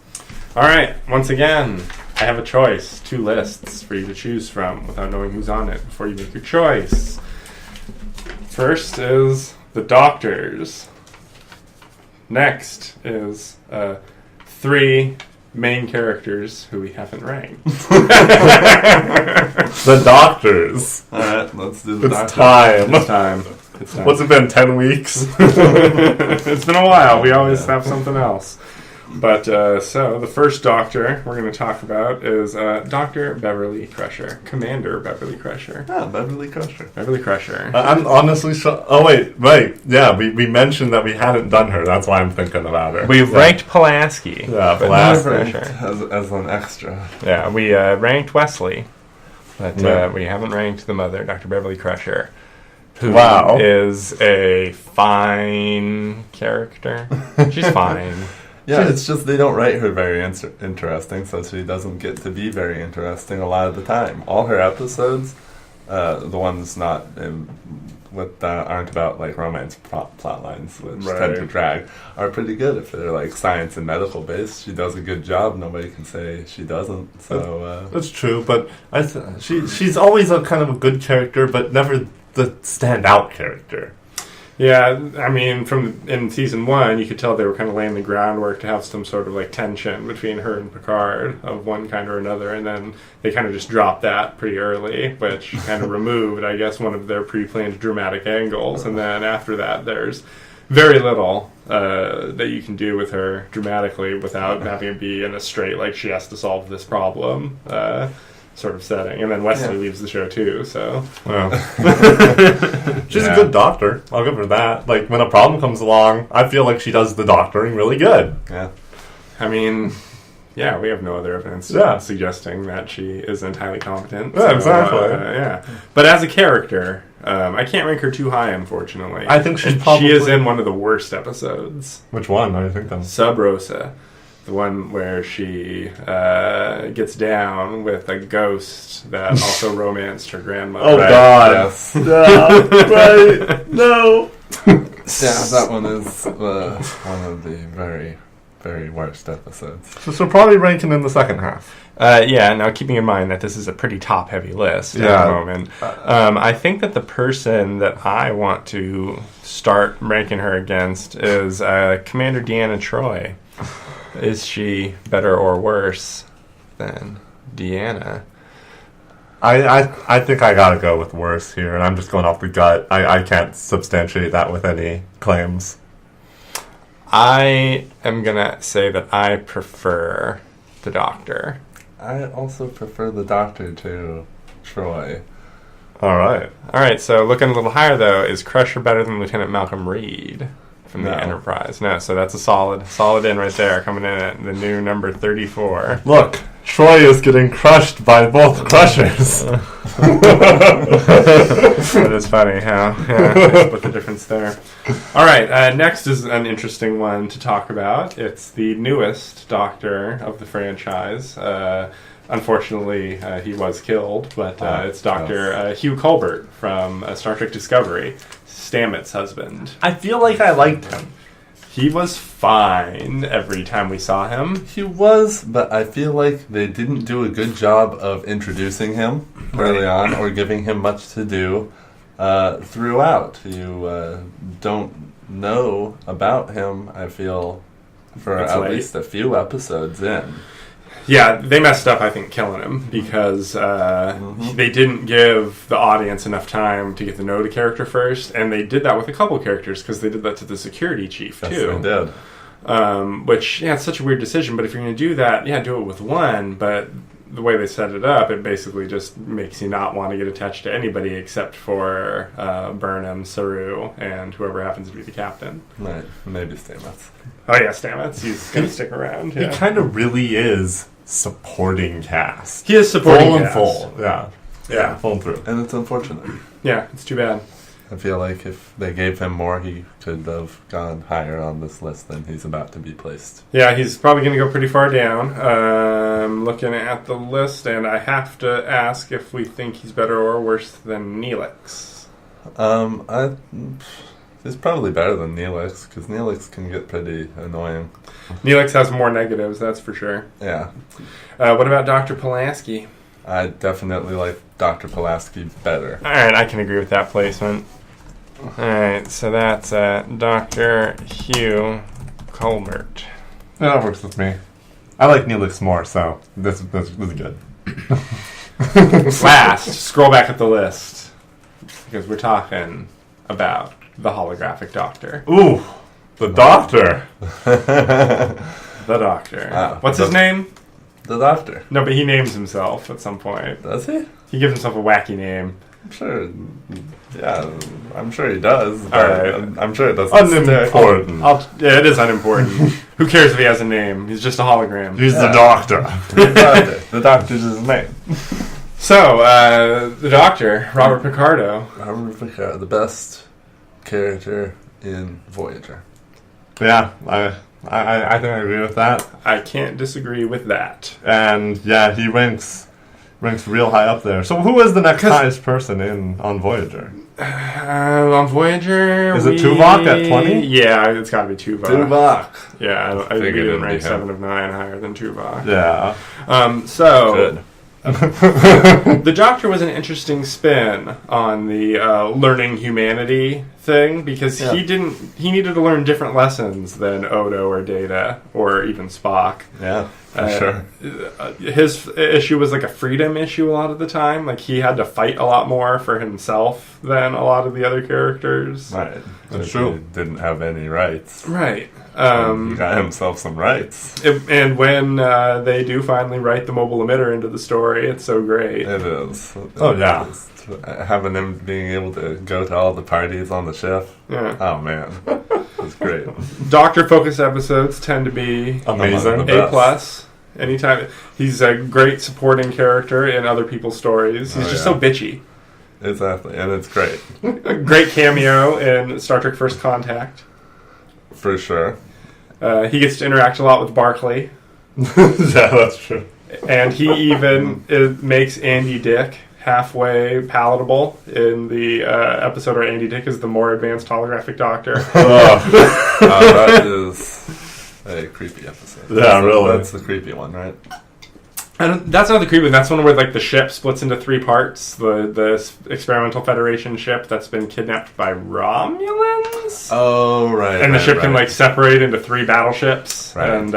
All right. Once again, I have a choice. 2 lists for you to choose from without knowing who's on it before you make your choice. First is The Doctors. Next is 3 main characters who we haven't ranked. The Doctors. Alright, let's do the It's Doctors. time. It's time. What's it been, 10 weeks? It's been a while. We always have something else. But, so, the first Doctor we're going to talk about is Dr. Beverly Crusher. Commander Beverly Crusher. Beverly Crusher. Beverly Crusher. I'm honestly oh, wait. Yeah, we mentioned that we hadn't done her. That's why I'm thinking about her. We ranked Pulaski. Yeah, But Pulaski. never as an extra. Yeah, we ranked Wesley. But we haven't ranked the mother, Dr. Beverly Crusher. Who is a fine character. She's fine. Yeah, it's just they don't write her very interesting, so she doesn't get to be very interesting a lot of the time. All her episodes, the ones not aren't about like romance plot lines, which tend to drag, are pretty good. If they're like science and medical based, she does a good job. Nobody can say she doesn't. So that's true, but she's always a kind of a good character, but never the standout character. Yeah, I mean, in season 1, you could tell they were kind of laying the groundwork to have some sort of like tension between her and Picard of one kind or another, and then they kind of just dropped that pretty early, which kind of removed, I guess, one of their pre-planned dramatic angles, and then after that, there's very little that you can do with her dramatically without having it be in a straight, like, she has to solve this problem sort of setting. And then Wesley leaves the show too, so. Well. She's a good doctor. I'll give her that. Like, when a problem comes along, I feel like she does the doctoring really good. Yeah. I mean, we have no other evidence suggesting that she isn't highly competent. Yeah, so, exactly. But as a character, I can't rank her too high, unfortunately. I think she is in one of the worst episodes. Which one? I think of Sub Rosa. The one where she gets down with a ghost that also romanced her grandmother. Oh, God. Yes. No. Right. No. Yeah, that one is one of the very, very worst episodes. So probably ranking in the second half. Now keeping in mind that this is a pretty top-heavy list at the moment, I think that the person that I want to start ranking her against is Commander Deanna Troi. Is she better or worse than Deanna? I think I gotta go with worse here, and I'm just going off the gut. I can't substantiate that with any claims. I am gonna say that I prefer the Doctor. I also prefer the Doctor to Troy. All right. So looking a little higher though, is Crusher better than Lieutenant Malcolm Reed from the Enterprise? No. So that's a solid in right there, coming in at the new number 34. Look, Troy is getting crushed by both Crushers. That is funny, huh? Yeah, split the difference there. All right, next is an interesting one to talk about. It's the newest Doctor of the franchise. Unfortunately, he was killed, but it's Dr. Hugh Colbert from Star Trek Discovery, Stamets' husband. I feel like I liked him. He was fine every time we saw him. He was, but I feel like they didn't do a good job of introducing him early on or giving him much to do throughout. You don't know about him, I feel, for at least a few episodes in. Yeah, they messed up, I think, killing him because they didn't give the audience enough time to get to know the character first, and they did that with a couple characters because they did that to the security chief, too. Yes, they did. Which, it's such a weird decision, but if you're going to do that, do it with one, but the way they set it up, it basically just makes you not want to get attached to anybody except for Burnham, Saru, and whoever happens to be the captain. Right, maybe Stamets. Oh, yeah, Stamets. He's going to stick around. He kind of really is supporting cast. He is supporting cast. Full and full. Yeah, full and through. And it's unfortunate. Yeah, it's too bad. I feel like if they gave him more, he could have gone higher on this list than he's about to be placed. Yeah, he's probably going to go pretty far down. Looking at the list, and I have to ask if we think he's better or worse than Neelix. He's probably better than Neelix, because Neelix can get pretty annoying. Neelix has more negatives, that's for sure. Yeah. What about Dr. Pulaski? I definitely like Dr. Pulaski better. Alright, I can agree with that placement. Alright, so that's Dr. Hugh Colbert. Yeah, that works with me. I like Neelix more, so this is good. Last, scroll back at the list, because we're talking about the holographic Doctor. Ooh, the Doctor. The Doctor. What's his name? The Doctor. No, but he names himself at some point. Does he? He gives himself a wacky name. I'm sure. Yeah, I'm sure he does. All right. I'm sure it doesn't. Unimportant. Yeah, it is unimportant. Who cares if he has a name? He's just a hologram. He's the Doctor. The Doctor's his name. So, the Doctor, Robert Picardo. Robert Picardo, the best character in Voyager. Yeah, I think I agree with that. I can't disagree with that. And yeah, he ranks real high up there. So who is the next highest person on Voyager? On Voyager, is it Tuvok at 20? Yeah, it's got to be Tuvok. Tuvok. Yeah, I think we didn't rank 7 of 9 higher than Tuvok. Yeah. Good. The Doctor was an interesting spin on the learning humanity thing because he needed to learn different lessons than Odo or Data or even Spock. Yeah, for sure. His issue was like a freedom issue a lot of the time. Like he had to fight a lot more for himself than a lot of the other characters. Right. That's true. He didn't have any rights. Right. He got himself some rights. And when they do finally write the mobile emitter into the story, it's so great. It is. Oh, yeah. Having him being able to go to all the parties on the ship. Yeah. Oh, man. It's great. Doctor-focused episodes tend to be amazing. A+. Anytime. He's a great supporting character in other people's stories. He's just so bitchy. Exactly. And it's great. A great cameo in Star Trek First Contact. For sure. He gets to interact a lot with Barclay. Yeah, that's true. And he even makes Andy Dick halfway palatable in the episode where Andy Dick is the more advanced holographic Doctor. That is a creepy episode. Yeah, really. That's the creepy one, right? And that's not the creepy one. That's one where like the ship splits into 3 parts. The Experimental Federation ship that's been kidnapped by Romulans. Oh, right. And the ship can like separate into 3 battleships. Right. And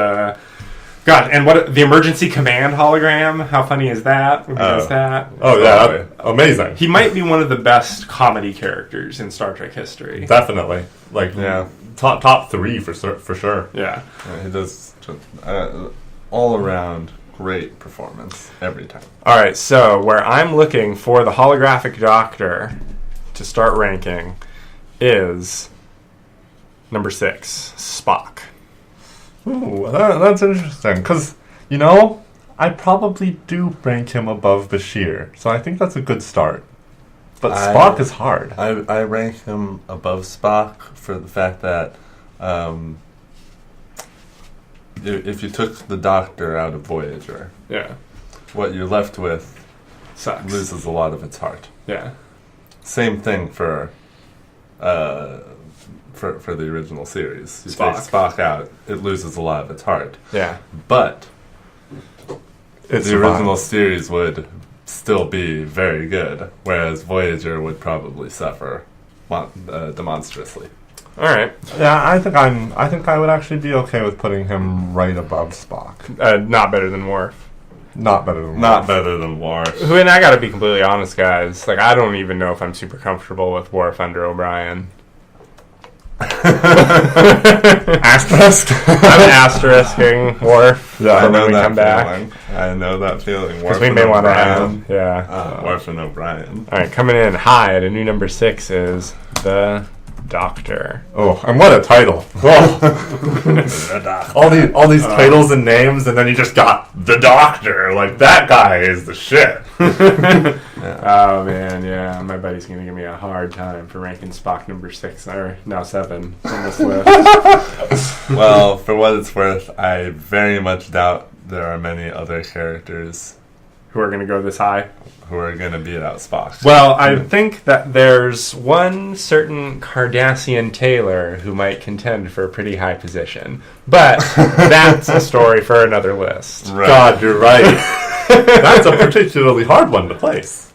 God, and what the emergency command hologram? How funny is that? When he does that? Oh yeah, amazing. He might be one of the best comedy characters in Star Trek history. Definitely, top 3 for sure. Yeah, he does all around great performance every time. All right, so where I'm looking for the holographic Doctor to start ranking is number 6, Spock. Ooh, that's interesting, because, I probably do rank him above Bashir, so I think that's a good start. But Spock is hard. I rank him above Spock for the fact that if you took the Doctor out of Voyager, what you're left with loses a lot of its heart. Yeah. Same thing for the original series. You Spock. take Spock out, it loses a lot of its heart. Yeah. But the original series would still be very good, whereas Voyager would probably suffer demonstrously. All right. Yeah, I think I would actually be okay with putting him right above Spock. Not better than Worf. Not better than Worf. Who, and I gotta be completely honest, guys. Like, I don't even know if I'm super comfortable with Worf under O'Brien. Asterisk? I'm asterisking Worf. Yeah, I know when we that come feeling. back. I know that feeling. Because we may want to have. Yeah. Worf and O'Brien. All right, coming in high at a new number 6 is the Doctor. Oh, and what a title! all these titles and names, and then you just got the Doctor. Like, that guy is the shit. Oh man, yeah, my buddy's gonna give me a hard time for ranking Spock number 6 or now 7 on this list. Well, for what it's worth, I very much doubt there are many other characters Who are gonna go this high? who are going to beat out Spock. Well, I think that there's one certain Cardassian Taylor who might contend for a pretty high position, but that's a story for another list. Right. God, you're right. That's a particularly hard one to place.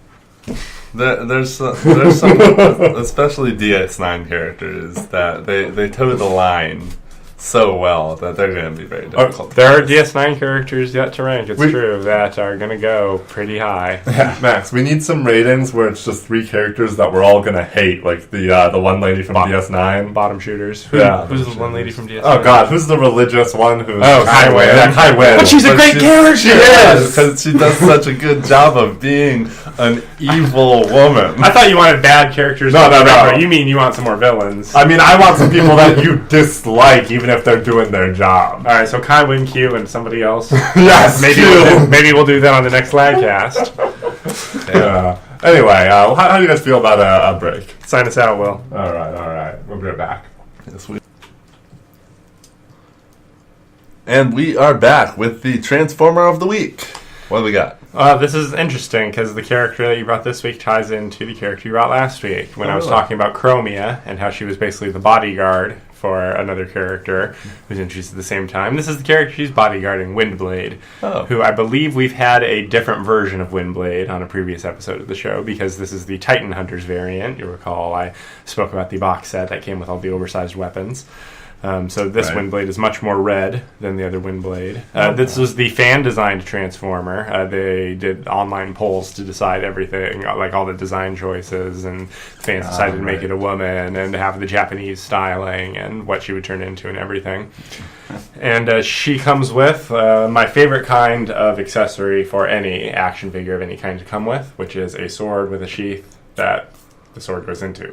There's some, especially DS9 characters, that they toe the line so well that they're going to be very difficult. There are DS9 characters yet to rank, it's true, that are going to go pretty high. Yeah, Max, we need some ratings where it's just 3 characters that we're all going to hate, like the one lady from DS9. Bottom shooters. Who's the one lady from DS9? Oh, God, who's the religious one who's... Oh, Kai Wynn. Yeah, Kai Wynn. But she's a great character! She is! Because she does such a good job of being an evil woman. I thought you wanted bad characters. No. You mean you want some more villains. I mean, I want some people that you dislike, even if they're doing their job. Alright, so Kai Wynn, Q, and somebody else. Yes, maybe we'll do that on the next LAAGCast. Anyway, how do you guys feel about a break? Sign us out, Will. All right. We'll be right back. Yes, and we are back with the Transformer of the Week. What do we got? This is interesting because the character that you brought this week ties into the character you brought last week when I was talking about Chromia and how she was basically the bodyguard for another character who's introduced at the same time. This is the character she's bodyguarding, Windblade, who I believe we've had a different version of Windblade on a previous episode of the show because this is the Titan Hunters variant. You'll recall I spoke about the box set that came with all the oversized weapons. So this Windblade is much more red than the other Windblade. This was the fan-designed Transformer. They did online polls to decide everything, like all the design choices, and fans decided to make it a woman and have the Japanese styling and what she would turn into and everything. And she comes with my favorite kind of accessory for any action figure of any kind to come with, which is a sword with a sheath that the sword goes into.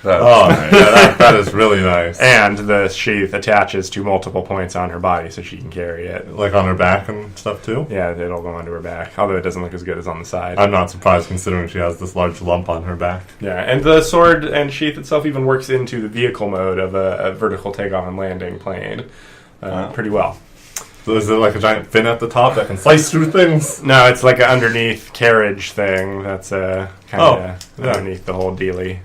That is really nice. And the sheath attaches to multiple points on her body so she can carry it. Like on her back and stuff too? Yeah, it'll go onto her back, although it doesn't look as good as on the side. I'm not surprised considering she has this large lump on her back. Yeah, and the sword and sheath itself even works into the vehicle mode of a vertical takeoff and landing plane pretty well. So is it like a giant fin at the top that can slice through things? No, it's like an underneath carriage thing that's kind of underneath the whole dealie.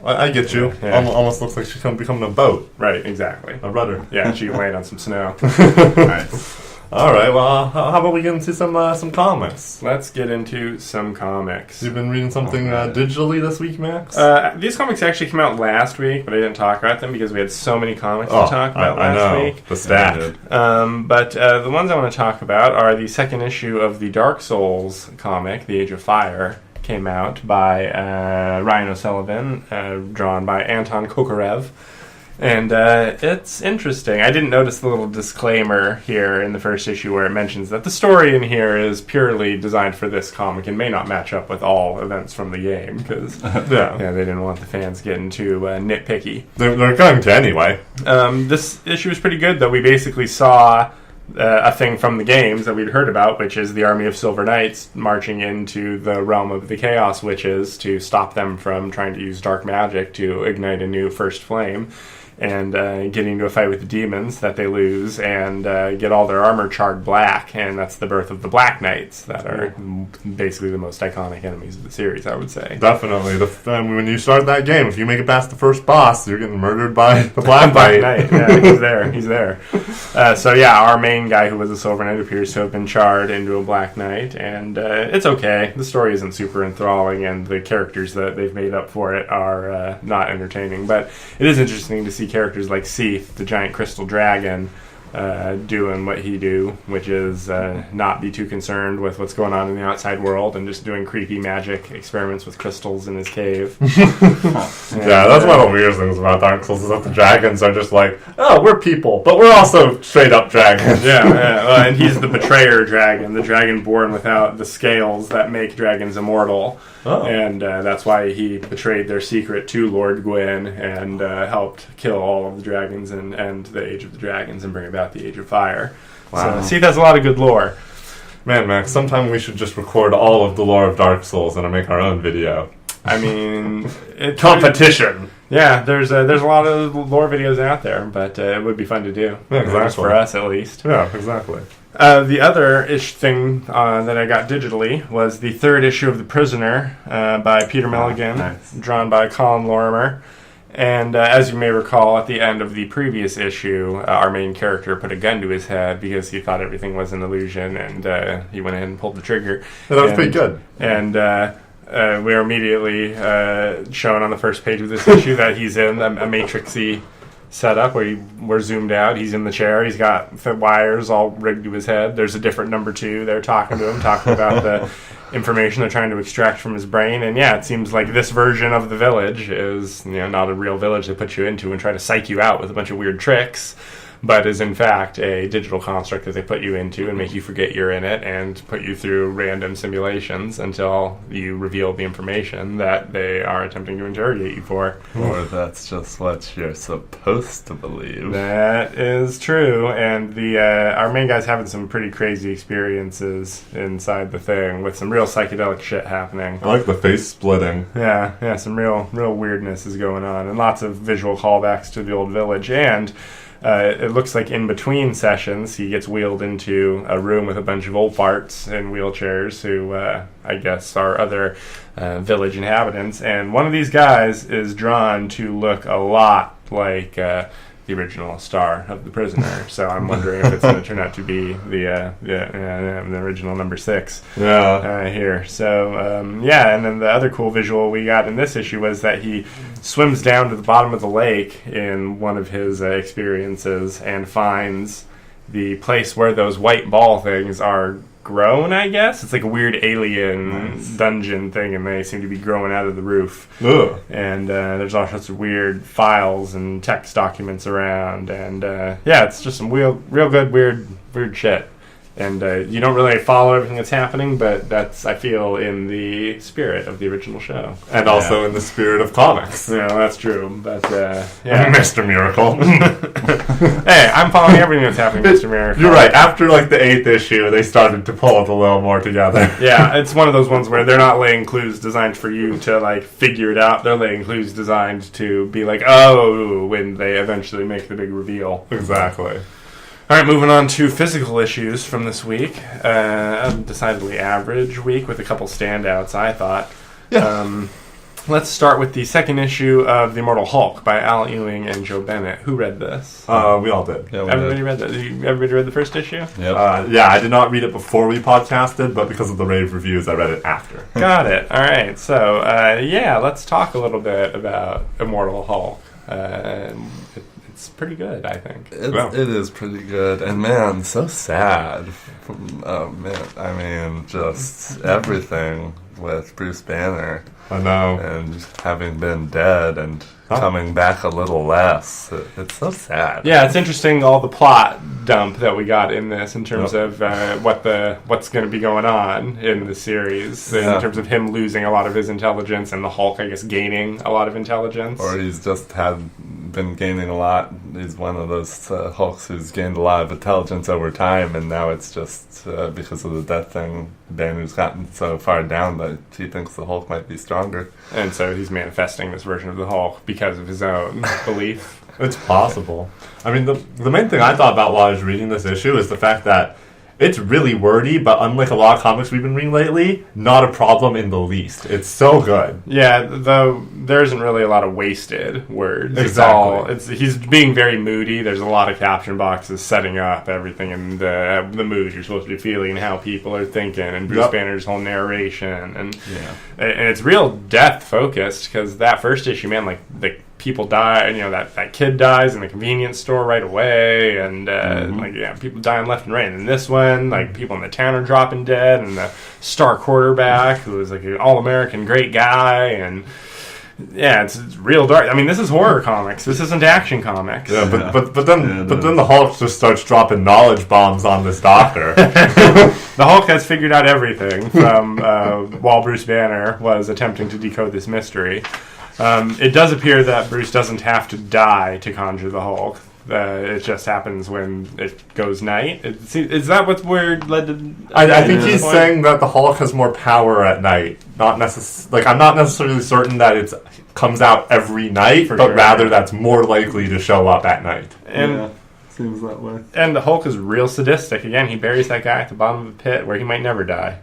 I get you. Yeah. Almost looks like she's becoming a boat. Right, exactly. A rudder. Yeah, she can land on some snow. Nice. All right, well, how about we get into some comics? Let's get into some comics. You've been reading something digitally this week, Max? These comics actually came out last week, but I didn't talk about them because we had so many comics to talk about last week. The stack. But the ones I want to talk about are the second issue of the Dark Souls comic, The Age of Fire. Came out by Ryan O'Sullivan, drawn by Anton Kokorev. And it's interesting. I didn't notice the little disclaimer here in the first issue where it mentions that the story in here is purely designed for this comic and may not match up with all events from the game because they didn't want the fans getting too nitpicky. They're going to anyway. This issue is pretty good, though. We basically saw a thing from the games that we'd heard about, which is the army of Silver Knights marching into the realm of the Chaos Witches to stop them from trying to use dark magic to ignite a new first flame. And getting into a fight with the demons that they lose and get all their armor charred black, and that's the birth of the Black Knights that are basically the most iconic enemies of the series, I would say. Definitely. When you start that game, if you make it past the first boss, you're getting murdered by the Black Knight. Yeah, he's there. So yeah, our main guy who was a Silver Knight appears to have been charred into a Black Knight, and it's okay. The story isn't super enthralling, and the characters that they've made up for it are not entertaining, but it is interesting to see characters like Seath, the giant crystal dragon, doing what he do, which is not be too concerned with what's going on in the outside world and just doing creepy magic experiments with crystals in his cave. That's one of the weird things about Dark Souls is that the dragons are just like, oh, we're people, but we're also straight up dragons. And he's the betrayer dragon, the dragon born without the scales that make dragons immortal. And that's why he betrayed their secret to Lord Gwyn and helped kill all of the dragons and end the Age of the Dragons and bring about the Age of Fire. Wow. So, that's a lot of good lore. Man, Max, sometime we should just record all of the lore of Dark Souls and make our own video. I mean... competition! Yeah, there's a lot of lore videos out there, but it would be fun to do. Yeah, exactly. For us, at least. Yeah, exactly. The other thing that I got digitally was the third issue of The Prisoner by Peter Milligan, drawn by Colin Lorimer. And as you may recall, at the end of the previous issue, our main character put a gun to his head because he thought everything was an illusion, and he went ahead and pulled the trigger. That was pretty good. And we are immediately shown on the first page of this issue that he's in a Matrixy setup where we're zoomed out. He's in the chair. He's got the wires all rigged to his head. There's a different number 2 there talking to him, talking about the information they're trying to extract from his brain. And yeah, it seems like this version of the village is not a real village they put you into and try to psych you out with a bunch of weird tricks, but is in fact a digital construct that they put you into and make you forget you're in it and put you through random simulations until you reveal the information that they are attempting to interrogate you for. Or that's just what you're supposed to believe. That is true, and the our main guy's having some pretty crazy experiences inside the thing with some real psychedelic shit happening. I like the face splitting. Yeah, some real weirdness is going on, and lots of visual callbacks to the old village, and it looks like in between sessions he gets wheeled into a room with a bunch of old farts in wheelchairs who I guess are other village inhabitants, and one of these guys is drawn to look a lot like the original star of The Prisoner. So I'm wondering if it's going to turn out to be the original number 6 here. So and then the other cool visual we got in this issue was that he swims down to the bottom of the lake in one of his experiences and finds the place where those white ball things are grown, I guess. It's like a weird alien dungeon thing, and they seem to be growing out of the roof. Ugh. And there's all sorts of weird files and text documents around, and it's just some real good weird shit. And you don't really follow everything that's happening, but that's, I feel, in the spirit of the original show. And also in the spirit of comics. Yeah, that's true. But, Mr. Miracle. Hey, I'm following everything that's happening, Mr. Miracle. You're right. After, the 8th issue, they started to pull it a little more together. Yeah, it's one of those ones where they're not laying clues designed for you to, figure it out. They're laying clues designed to be like, oh, when they eventually make the big reveal. Exactly. All right, moving on to physical issues from this week. A decidedly average week with a couple standouts, I thought. Yeah. let's start with the second issue of The Immortal Hulk by Al Ewing and Joe Bennett. Who read this? We all did. Yeah, Everybody read that? Everybody read the first issue? Yep. Yeah, I did not read it before we podcasted, but because of the rave reviews, I read it after. Got it. All right. So, let's talk a little bit about Immortal Hulk. It's pretty good, I think. It is pretty good. And man, so sad. Oh man, I mean, just everything with Bruce Banner. I know. And having been dead and coming back a little less. It's so sad. Yeah, it's interesting, all the plot dump that we got in this in terms of what's going to be going on in the series, in terms of him losing a lot of his intelligence and the Hulk, I guess, gaining a lot of intelligence. Or he's just been gaining a lot. He's one of those Hulks who's gained a lot of intelligence over time, and now it's just because of the death thing, Banner's gotten so far down that he thinks the Hulk might be stronger. And so he's manifesting this version of the Hulk because of his own belief. It's possible. I mean, the main thing I thought about while I was reading this issue is the fact that it's really wordy, but unlike a lot of comics we've been reading lately, not a problem in the least. It's so good. Yeah, though there isn't really a lot of wasted words. Exactly. He's being very moody. There's a lot of caption boxes setting up everything in the mood you're supposed to be feeling, how people are thinking, and Bruce Banner's whole narration, and it's real death focused, because that first issue, man, like the people die, and that kid dies in the convenience store right away, and people dying left and right. And in this one, like, people in the town are dropping dead, and the star quarterback, who is like an all-American great guy, and it's real dark. I mean, this is horror comics. This isn't action comics. Yeah, but then the Hulk just starts dropping knowledge bombs on this doctor. The Hulk has figured out everything from while Bruce Banner was attempting to decode this mystery. It does appear that Bruce doesn't have to die to conjure the Hulk. It just happens when it goes night. Is that what's weird led to? I think he's saying that the Hulk has more power at night. I'm not necessarily certain that it comes out every night, but rather that's more likely to show up at night. And seems that way. And the Hulk is real sadistic. Again, he buries that guy at the bottom of a pit where he might never die.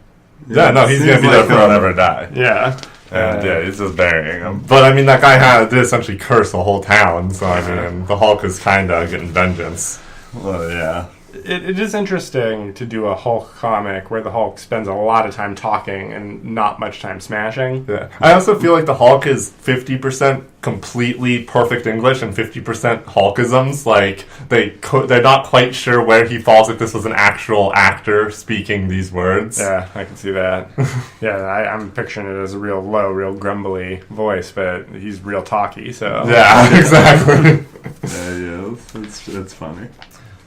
He's gonna be there for he'll never die. Yeah. And he's just burying him. But I mean, that guy did essentially curse the whole town, so I mean, the Hulk is kind of getting vengeance. Well, yeah. It is interesting to do a Hulk comic where the Hulk spends a lot of time talking and not much time smashing. Yeah. I also feel like the Hulk is 50% completely perfect English and 50% Hulkisms. Like, they're not quite sure where he falls, if this was an actual actor speaking these words. Yeah, I can see that. I'm picturing it as a real low, real grumbly voice, but he's real talky, so... Yeah, exactly. Yeah, he is. It's funny.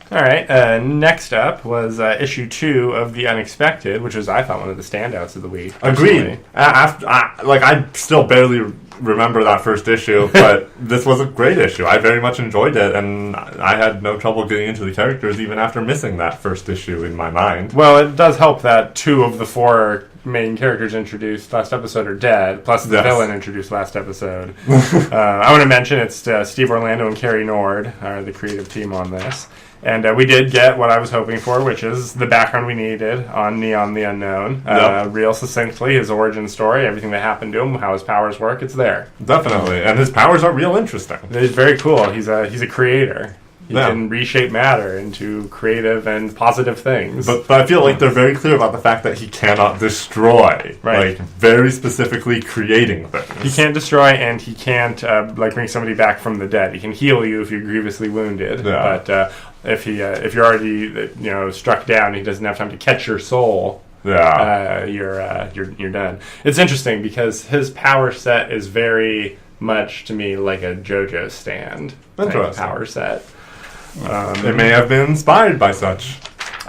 All right, next up was issue 2 of The Unexpected, which was, I thought, one of the standouts of the week. Agreed. I still barely remember that first issue, but this was a great issue. I very much enjoyed it, and I had no trouble getting into the characters even after missing that first issue in my mind. Well, it does help that 2 of the 4 main characters introduced last episode are dead, plus the villain introduced last episode. I want to mention it's Steve Orlando and Carrie Nord are the creative team on this. And we did get what I was hoping for, which is the background we needed on Neon the Unknown. Real succinctly, his origin story, everything that happened to him, how his powers work, it's there. Definitely, and his powers are real interesting. He's very cool. He's a creator. He can reshape matter into creative and positive things. But I feel like they're very clear about the fact that he cannot destroy. Right. Like, very specifically creating things. He can't destroy, and he can't bring somebody back from the dead. He can heal you if you're grievously wounded. Yeah. But if you're already struck down, he doesn't have time to catch your soul. Yeah. You're done. It's interesting because his power set is very much to me like a JoJo stand. Interesting. Power set. It may have been inspired by such.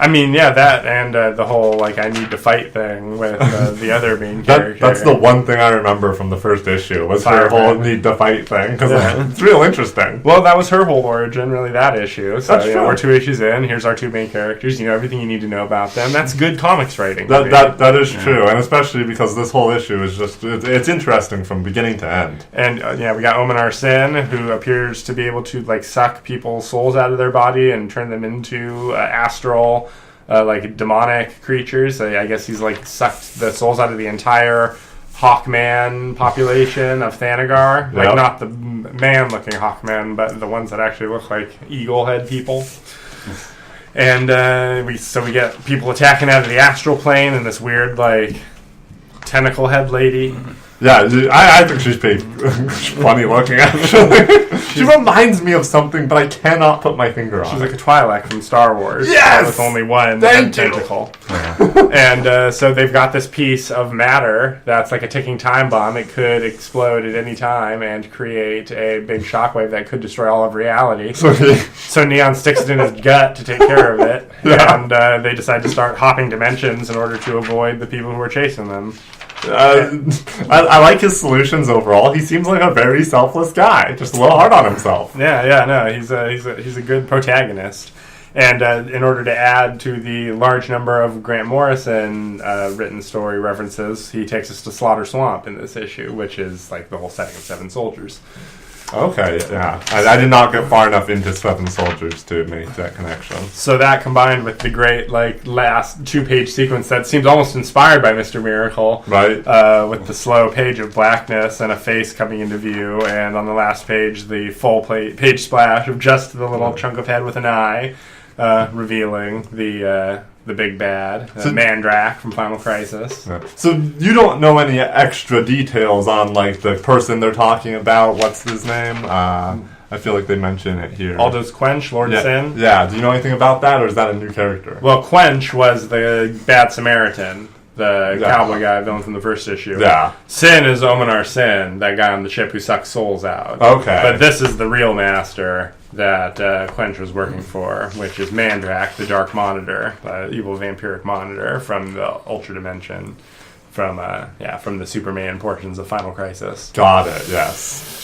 I mean, yeah, that and the whole, I need to fight thing with the other main character. That's the one thing I remember from the first issue, was her whole need to fight thing, because it's real interesting. Well, that was her whole origin, really, that issue. So, That's true. We're 2 issues in, here's our 2 main characters, everything you need to know about them. That's good comics writing. That is true, and especially because this whole issue is just, it's interesting from beginning to end. And, we got Omen Arsene, who appears to be able to, suck people's souls out of their body and turn them into astral... demonic creatures. I guess he's sucked the souls out of the entire Hawkman population of Thanagar. Like, not the man-looking Hawkman, but the ones that actually look like eagle head people. And we get people attacking out of the astral plane and this weird, like, tentacle head lady. Yeah, I think she's pretty funny looking, actually. She reminds me of something, but I cannot put my finger on She's it. like a Twi'lek from Star Wars. Yes! With only one Thank tentacle. And so they've got this piece of matter that's like a ticking time bomb. It could explode at any time and create a big shockwave that could destroy all of reality. So Neon sticks it in his gut to take care of it. And they decide to start hopping dimensions in order to avoid the people who are chasing them. I like his solutions overall. He seems like a very selfless guy, just a little hard on himself. He's a good protagonist. And in order to add to the large number of Grant Morrison written story references, he takes us to Slaughter Swamp in this issue, which is like the whole setting of Seven Soldiers. Okay, yeah. I did not get far enough into Seven Soldiers to make that connection. So that combined with the great, like, last 2-page sequence that seems almost inspired by Mr. Miracle. Right. With the slow page of blackness and a face coming into view, and on the last page, the full page splash of just the little chunk of head with an eye, revealing the big bad, Mandrak from Final Crisis. Yeah. So you don't know any extra details on, like, the person they're talking about? What's his name? I feel like they mention it here. Aldous Quench, Lord Sin? Yeah, do you know anything about that, or is that a new character? Well, Quench was the Bad Samaritan, the cowboy guy villain from the first issue. Yeah. Sin is Omanar Sin, that guy on the ship who sucks souls out. Okay. But this is the real master that Quench was working for, which is Mandrak, the Dark Monitor, evil vampiric monitor from the Ultra Dimension, from the Superman portions of Final Crisis. Got it, yes.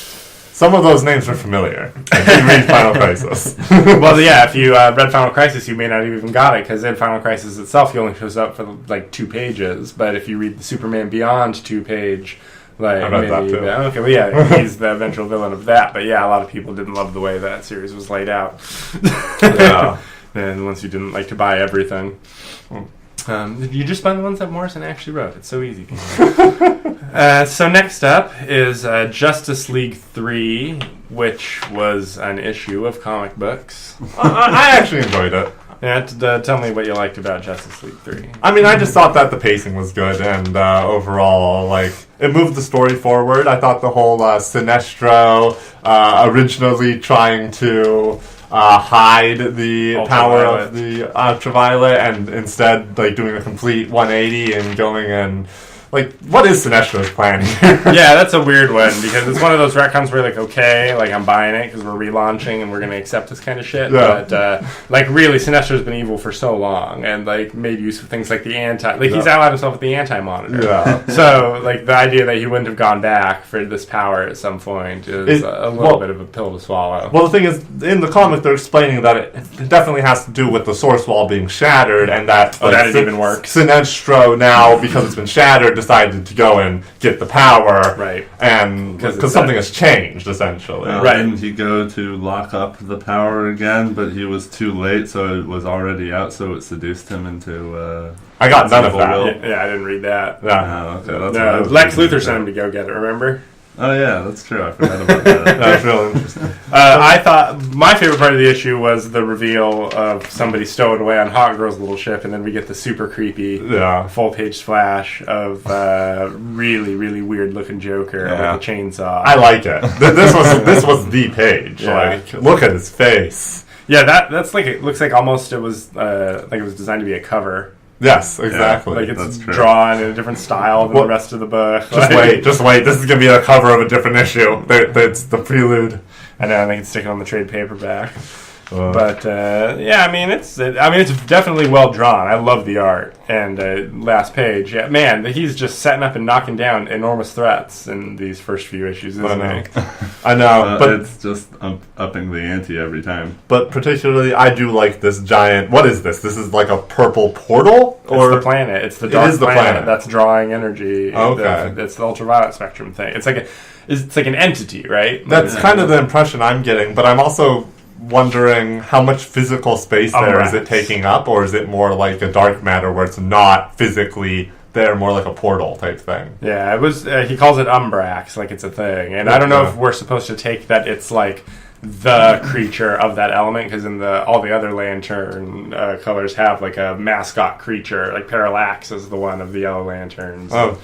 Some of those names are familiar. If you read Final Crisis. Well, yeah, if you read Final Crisis, you may not have even got it, because in Final Crisis itself, he only shows up for, like, 2 pages. But if you read the Superman Beyond 2-page... Like, I read that too. Okay, well, yeah, he's the eventual villain of that. But yeah, a lot of people didn't love the way that series was laid out. Yeah. And once you didn't like to buy everything. You just buy the ones that Morrison actually wrote. It's so easy. So next up is Justice League 3, which was an issue of comic books. I actually enjoyed it. Yeah, tell me what you liked about Justice League 3. I mean, I just thought that the pacing was good, and overall, like, it moved the story forward. I thought the whole Sinestro originally trying to hide the power of the Ultraviolet, and instead, like, doing a complete 180 and going and... Like, what is Sinestro's plan here? Yeah, that's a weird one, because it's one of those retcons where you're like, okay, like, I'm buying it because we're relaunching and we're going to accept this kind of shit. Yeah. But, like, really, Sinestro's been evil for so long and, like, made use of things like the he's allied himself with the anti-monitor. Yeah. So, like, the idea that he wouldn't have gone back for this power at some point is a little bit of a pill to swallow. Well, the thing is, in the comic, they're explaining that it definitely has to do with the source wall being shattered, and that... that didn't even work. Sinestro now, because it's been shattered, decided to go and get the power, right? And because something has changed, essentially. Right. Didn't he go to lock up the power again, but he was too late, so it was already out, so it seduced him into... I got none of that. Yeah, I didn't read that. Yeah. Oh, okay. Lex Luthor sent him to go get it, remember? Oh, yeah, that's true. I forgot about that. That was really interesting. I thought my favorite part of the issue was the reveal of somebody stowed away on Hawkgirl's little ship, and then we get the super creepy full-page splash of really, really weird-looking Joker with a chainsaw. I like it. This was the page. Yeah. Like, look at his face. Yeah, that's like it looks like almost it was designed to be a cover. Yes, exactly. Like it's drawn in a different style than the rest of the book. Just wait. This is going to be a cover of a different issue. It's the prelude. I know. I think it's sticking on the trade paperback. But yeah, I mean it's definitely well drawn. I love the art and last page. Yeah, man, he's just setting up and knocking down enormous threats in these first few issues, isn't he? I know, but it's just upping the ante every time. But particularly, I do like this giant. What is this? This is like a purple portal, or it's the planet? It's the dark planet that's drawing energy. Okay, it's the ultraviolet spectrum thing. It's like an entity, right? That's kind of the impression I'm getting. But I'm also wondering how much physical space there is it taking up, or is it more like a dark matter where it's not physically they're more like a portal type thing. Yeah, it was. He calls it Umbrax, like it's a thing, and I don't know if we're supposed to take that it's like the creature of that element, because in all the other Lantern colors have like a mascot creature, like Parallax is the one of the Yellow Lanterns. Oh.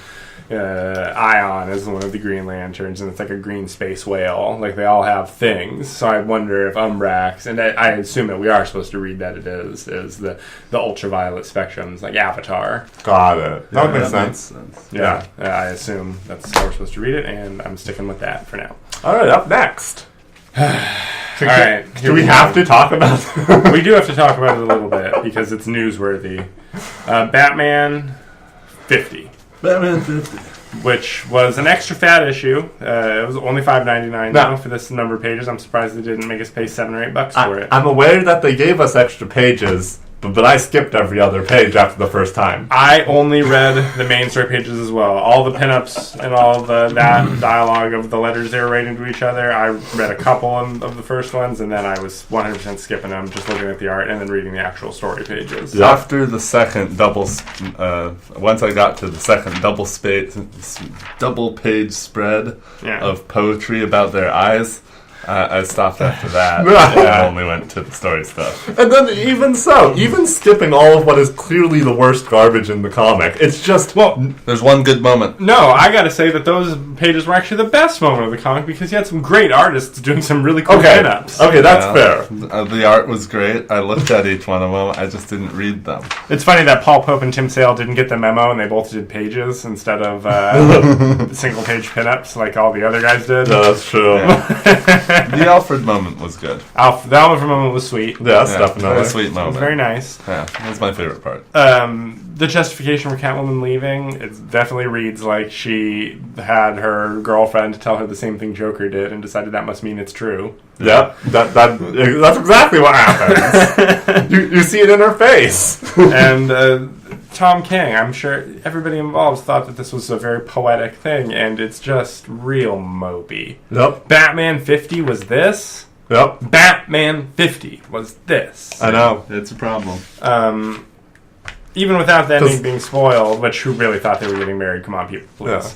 Ion is one of the Green Lanterns, and it's like a green space whale. Like, they all have things, so I wonder if Umbrax, and I assume that we are supposed to read that it is the ultraviolet spectrums, like Avatar. Got it. That makes sense. Yeah, I assume that's how we're supposed to read it, and I'm sticking with that for now. All right, up next. All right. Do we have to talk about it? We do have to talk about it a little bit, because it's newsworthy. Batman 50. Batman 50. Which was an extra fat issue. It was only $5.99 now for this number of pages. I'm surprised they didn't make us pay $7 or $8 for it. I'm aware that they gave us extra pages, but I skipped every other page after the first time. I only read the main story pages as well. All the pinups and all that dialogue of the letters they were writing to each other, I read a couple of the first ones, and then I was 100% skipping them, just looking at the art and then reading the actual story pages. Yeah. After the second once I got to the second double page spread of poetry about their eyes, I stopped after that and only went to the story stuff. And then even skipping all of what is clearly the worst garbage in the comic, it's just... Well, there's one good moment. No, I gotta say that those pages were actually the best moment of the comic, because you had some great artists doing some really cool pinups. Okay, that's fair. The art was great. I looked at each one of them. I just didn't read them. It's funny that Paul Pope and Tim Sale didn't get the memo, and they both did pages instead of single-page pinups like all the other guys did. No, that's true. Yeah. The Alfred moment was good. The Alfred moment was sweet. Yes, definitely. A sweet moment. It was very nice. Yeah, that was my favorite part. The justification for Catwoman leaving, it definitely reads like she had her girlfriend tell her the same thing Joker did and decided that must mean it's true. Yep, that's exactly what happens. you see it in her face. And Tom King, I'm sure everybody involved thought that this was a very poetic thing, and it's just real mopey. Yep. Batman 50 was this. Yep. Batman 50 was this. I know. It's a problem. Even without that ending being spoiled, which who really thought they were getting married? Come on, people, please. Yeah.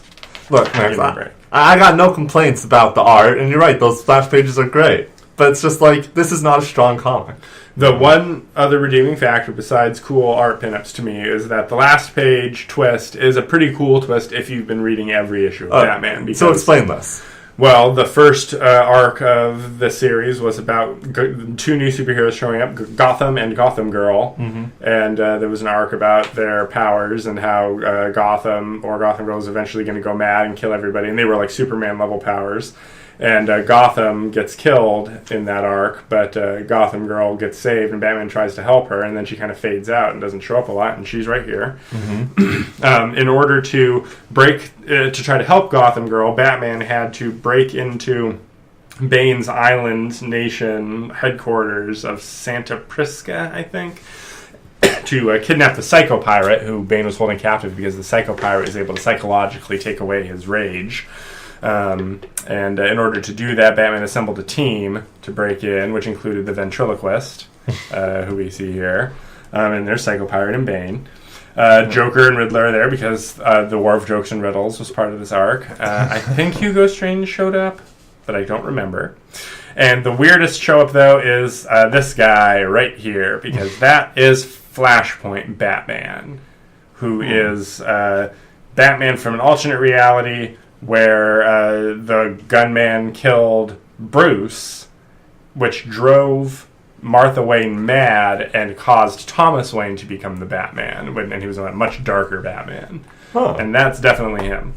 Look, Max, I got no complaints about the art, and you're right, those splash pages are great. But it's just like, this is not a strong comic. The one other redeeming factor besides cool art pinups to me is that the last page twist is a pretty cool twist if you've been reading every issue of Batman. So explain this. Well, the first arc of the series was about two new superheroes showing up, Gotham and Gotham Girl. Mm-hmm. And there was an arc about their powers and how Gotham Girl is eventually going to go mad and kill everybody. And they were like Superman-level powers. And Gotham gets killed in that arc, but Gotham Girl gets saved, and Batman tries to help her, and then she kind of fades out and doesn't show up a lot, and she's right here. Mm-hmm. In order to to try to help Gotham Girl, Batman had to break into Bane's Island Nation headquarters of Santa Prisca, I think, to kidnap the Psycho Pirate, who Bane was holding captive because the Psycho Pirate is able to psychologically take away his rage. And in order to do that, Batman assembled a team to break in, which included the ventriloquist, who we see here, and there's Psycho Pirate and Bane. Joker and Riddler are there because the War of Jokes and Riddles was part of this arc. I think Hugo Strange showed up, but I don't remember. And the weirdest show up, though, is this guy right here, because that is Flashpoint Batman, who is Batman from an alternate reality where the gunman killed Bruce, which drove Martha Wayne mad and caused Thomas Wayne to become the Batman, and he was a much darker Batman. Huh. And that's definitely him.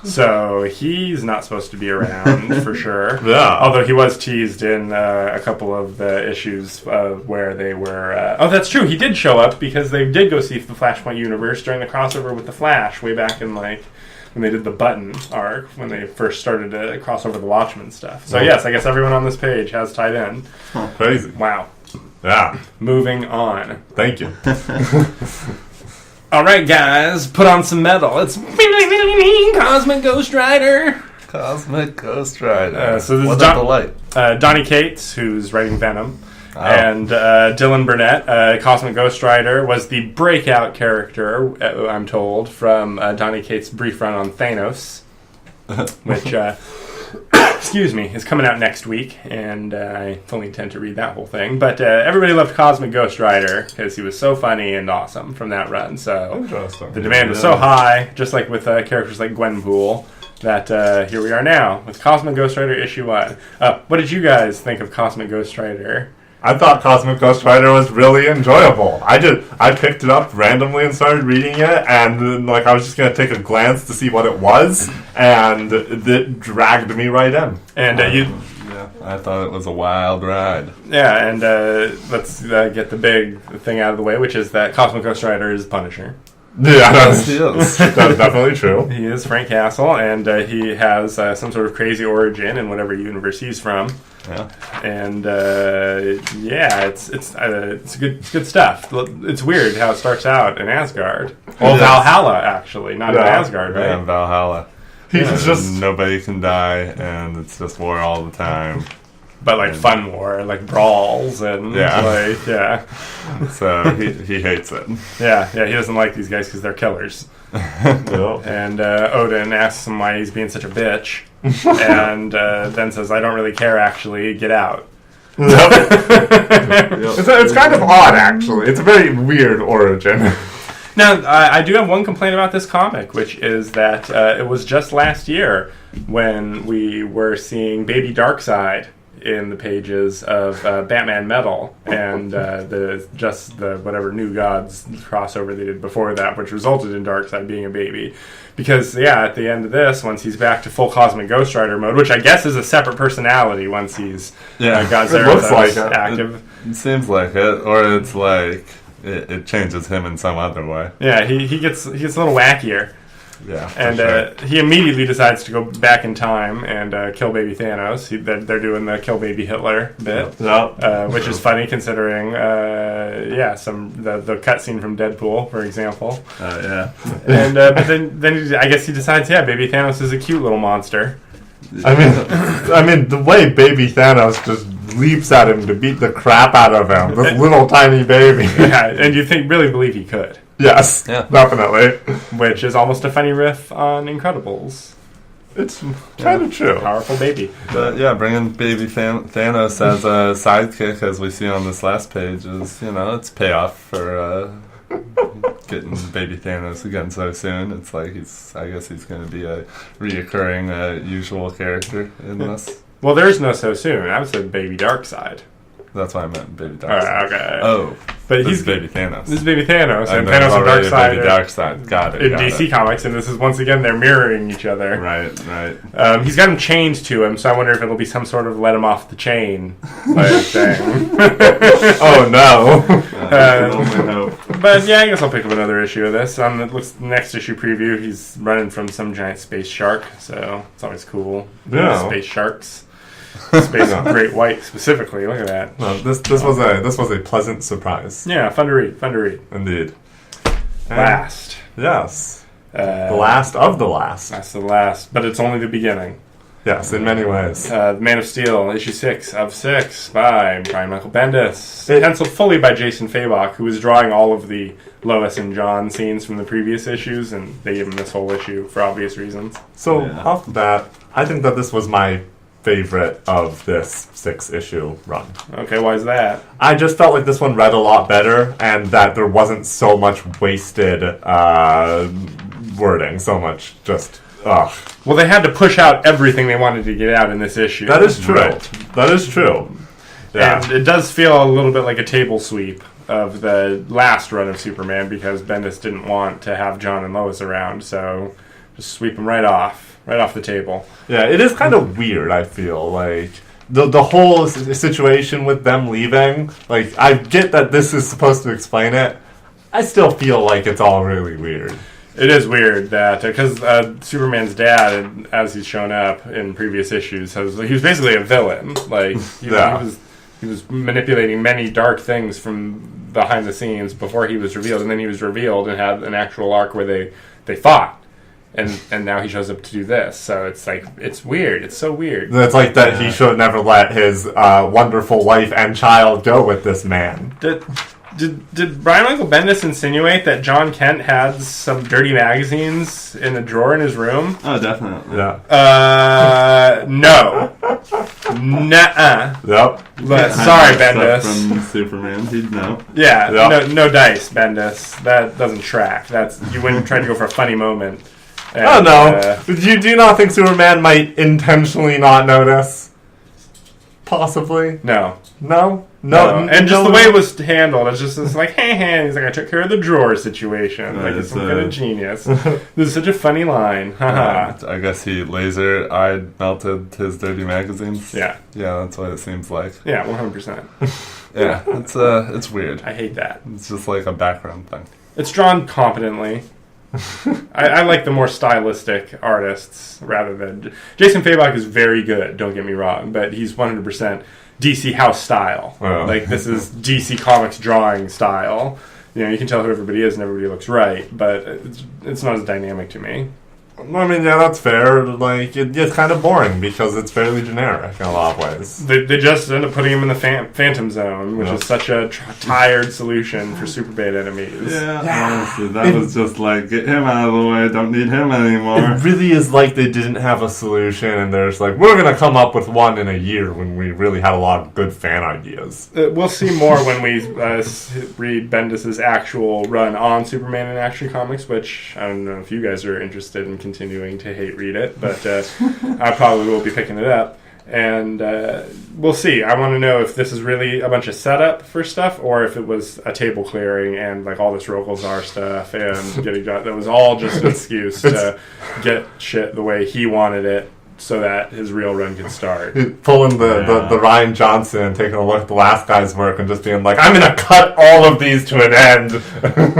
So he's not supposed to be around for sure. Yeah. Although he was teased in a couple of the issues where they were... oh, that's true. He did show up because they did go see the Flashpoint universe during the crossover with the Flash way back in when they did the Button arc, when they first started to cross over the Watchmen stuff. So yes, I guess everyone on this page has tied in. Oh, crazy. Wow. Yeah. Moving on. Thank you. All right, guys, put on some metal. It's Cosmic Ghost Rider. Cosmic Ghost Rider. So this What's is the light? Donny Cates, who's writing Venom. And Dylan Burnett, Cosmic Ghost Rider, was the breakout character, I'm told, from Donny Cates' brief run on Thanos, which, excuse me, is coming out next week, and I fully intend to read that whole thing. But everybody loved Cosmic Ghost Rider because he was so funny and awesome from that run. So the demand was so high, just like with characters like Gwenpool, that here we are now with Cosmic Ghost Rider issue 1. What did you guys think of Cosmic Ghost Rider? I thought Cosmic Ghost Rider was really enjoyable. I picked it up randomly and started reading it, and I was just going to take a glance to see what it was, and it dragged me right in. And I thought it was a wild ride. Yeah, and let's get the big thing out of the way, which is that Cosmic Ghost Rider is Punisher. Yeah, that's definitely true. He is Frank Castle, and he has some sort of crazy origin in whatever universe he's from. Yeah, and it's good stuff. It's weird how it starts out in Asgard. Well, Valhalla actually, not in Asgard, right? Yeah, Valhalla. He's just nobody can die, and it's just war all the time. But fun war, brawls and So he hates it. Yeah, he doesn't like these guys because they're killers. And Odin asks him why he's being such a bitch, and then says, "I don't really care. Actually, get out." It's kind of odd, actually. It's a very weird origin. Now, I do have one complaint about this comic, which is that it was just last year when we were seeing Baby Darkseid in the pages of Batman Metal and the whatever New Gods crossover they did before that, which resulted in Darkseid being a baby. Because at the end of this, once he's back to full Cosmic Ghost Rider mode, which I guess is a separate personality once he's got Zarathos active. It seems like it, or it's like it changes him in some other way. Yeah, he gets a little wackier. Yeah, and he immediately decides to go back in time and kill baby Thanos. They're doing the kill baby Hitler bit, which is funny considering, the cutscene from Deadpool, for example. And but then I guess he decides, baby Thanos is a cute little monster. I mean, the way baby Thanos just leaps at him to beat the crap out of him, this little tiny baby. Yeah, and you really believe he could. Yes, definitely. Which is almost a funny riff on Incredibles. It's kind of true. Powerful baby. But bringing baby Thanos as a sidekick, as we see on this last page, is, it's payoff for getting baby Thanos again so soon. It's like I guess he's going to be a reoccurring usual character in this. Well, there's no so soon. I would say baby Darkseid. That's why I meant baby Darkseid. Okay. Oh, but he's baby Thanos. This is baby Thanos, and Thanos and Darkseid. Baby Darkseid. Got it. In DC Comics, and this is once again they're mirroring each other. Right. He's got him chained to him, so I wonder if it'll be some sort of let him off the chain thing. Oh no! But I guess I'll pick up another issue of this. On the next issue preview, he's running from some giant space shark, so it's always cool. Yeah. Space sharks. Space Great White specifically. Look at that. No, this was a pleasant surprise. Yeah, fun to read. Indeed. Last. Yes. The last of the last. That's the last, but it's only the beginning. Yes, in many ways. Man of Steel, issue 6 of 6 by Brian Michael Bendis. Penciled fully by Jason Fabok, who was drawing all of the Lois and John scenes from the previous issues, and they gave him this whole issue for obvious reasons. So, off the bat, I think that this was my favorite of this 6-issue run. Okay, why is that? I just felt like this one read a lot better, and that there wasn't so much wasted wording, so much just Well, they had to push out everything they wanted to get out in this issue. That is true. Right. That is true. Yeah. And it does feel a little bit like a table sweep of the last run of Superman, because Bendis didn't want to have John and Lois around, so just sweep them right off the table. Yeah, it is kind of weird, I feel. Like, the whole situation with them leaving, like, I get that this is supposed to explain it. I still feel like it's all really weird. It is weird that, because Superman's dad, as he's shown up in previous issues, he was basically a villain. Like, he was manipulating many dark things from behind the scenes before he was revealed, and then he was revealed and had an actual arc where they fought. And now he shows up to do this. So it's like, it's weird. It's so weird. It's like that he should have never let his wonderful wife and child go with this man. Did Brian Michael Bendis insinuate that John Kent had some dirty magazines in a drawer in his room? Oh, definitely. Yeah. No. Nuh-uh. Yep. But, sorry, Bendis. From Superman, he'd know. Yeah, Yep. no dice, Bendis. That doesn't track. You wouldn't try to go for a funny moment. And, I don't know. Do you not think Superman might intentionally not notice? Possibly. No. No. And just the way it was handled, it's just like, hey, he's like, I took care of the drawer situation. Right, like, he's some kind of genius. This is such a funny line. I guess he laser-eyed melted his dirty magazines. Yeah. Yeah, that's what it seems like. Yeah, 100%. Yeah, it's weird. I hate that. It's just like a background thing. It's drawn competently. I like the more stylistic artists rather than... Jason Fabok is very good, don't get me wrong, but he's 100% DC house style. Oh. Like, this is DC Comics drawing style. You know, you can tell who everybody is and everybody looks right, but it's not as dynamic to me. I mean, yeah, that's fair. Like, it's kind of boring because it's fairly generic in a lot of ways. They just end up putting him in the Phantom Zone, which is such a tired solution for Super Beta enemies. Yeah, honestly, that was just like, get him out of the way, don't need him anymore. It really is like they didn't have a solution, and they're just like, we're going to come up with one in a year when we really had a lot of good fan ideas. We'll see more when we read Bendis' actual run on Superman in Action Comics, which I don't know if you guys are interested in continuing to hate read it, but I probably will be picking it up. And we'll see. I want to know if this is really a bunch of setup for stuff, or if it was a table clearing and like all this Rokelzar stuff and getting that was all just an excuse to get shit the way he wanted it, so that his real run could start. Pulling the Ryan Johnson and taking a look at the last guy's work and just being like, I'm going to cut all of these to an end.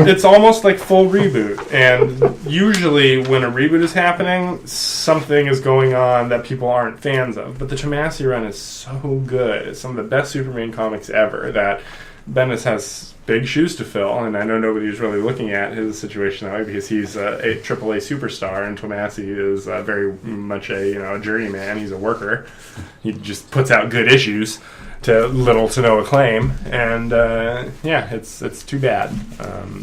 It's almost like full reboot. And usually when a reboot is happening, something is going on that people aren't fans of. But the Tomasi run is so good. It's some of the best Superman comics ever that Bendis has big shoes to fill, and I know nobody's really looking at his situation that way because he's a AAA superstar, and Tomasi is very much a journeyman. He's a worker. He just puts out good issues to little to no acclaim, and it's too bad.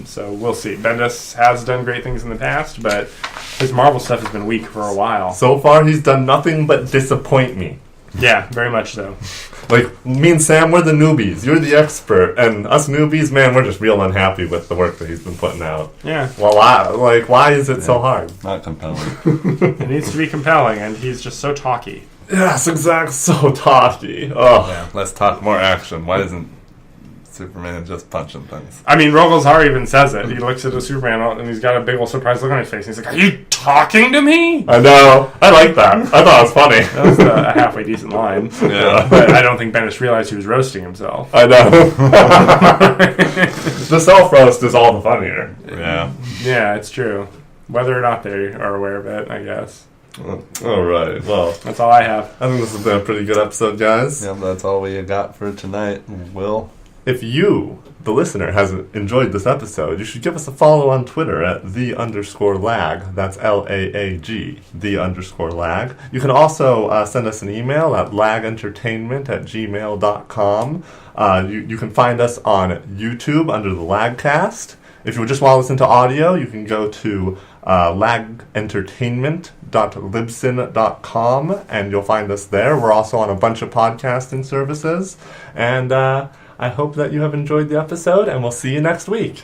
So we'll see. Bendis has done great things in the past, but his Marvel stuff has been weak for a while. So far, he's done nothing but disappoint me. Yeah, very much so. Like, me and Sam, we're the newbies. You're the expert. And us newbies, man, we're just real unhappy with the work that he's been putting out. Yeah. Well, why is it so hard? Not compelling. It needs to be compelling, and he's just so talky. Yes, exactly. So talky. Oh. Yeah, let's talk more action. Why isn't Superman just punching things? I mean, Rokelzar even says it. He looks at the Superman and he's got a big old surprised look on his face. And he's like, "Are you talking to me?" I know. I like that. I thought it was funny. That was a halfway decent line. Yeah. But I don't think Bendis realized he was roasting himself. I know. The self-roast is all the funnier. Yeah. Yeah, it's true. Whether or not they are aware of it, I guess. All right. Well, that's all I have. I think this has been a pretty good episode, guys. Yeah, that's all we got for tonight. Will? If you, the listener, has enjoyed this episode, you should give us a follow on Twitter at _lag. That's LAAG, _lag. You can also send us an email at lagentertainment@gmail.com. You can find us on YouTube under the LAAGCast. If you just want to listen to audio, you can go to lagentertainment.libsyn.com, and you'll find us there. We're also on a bunch of podcasting services. And I hope that you have enjoyed the episode, and we'll see you next week.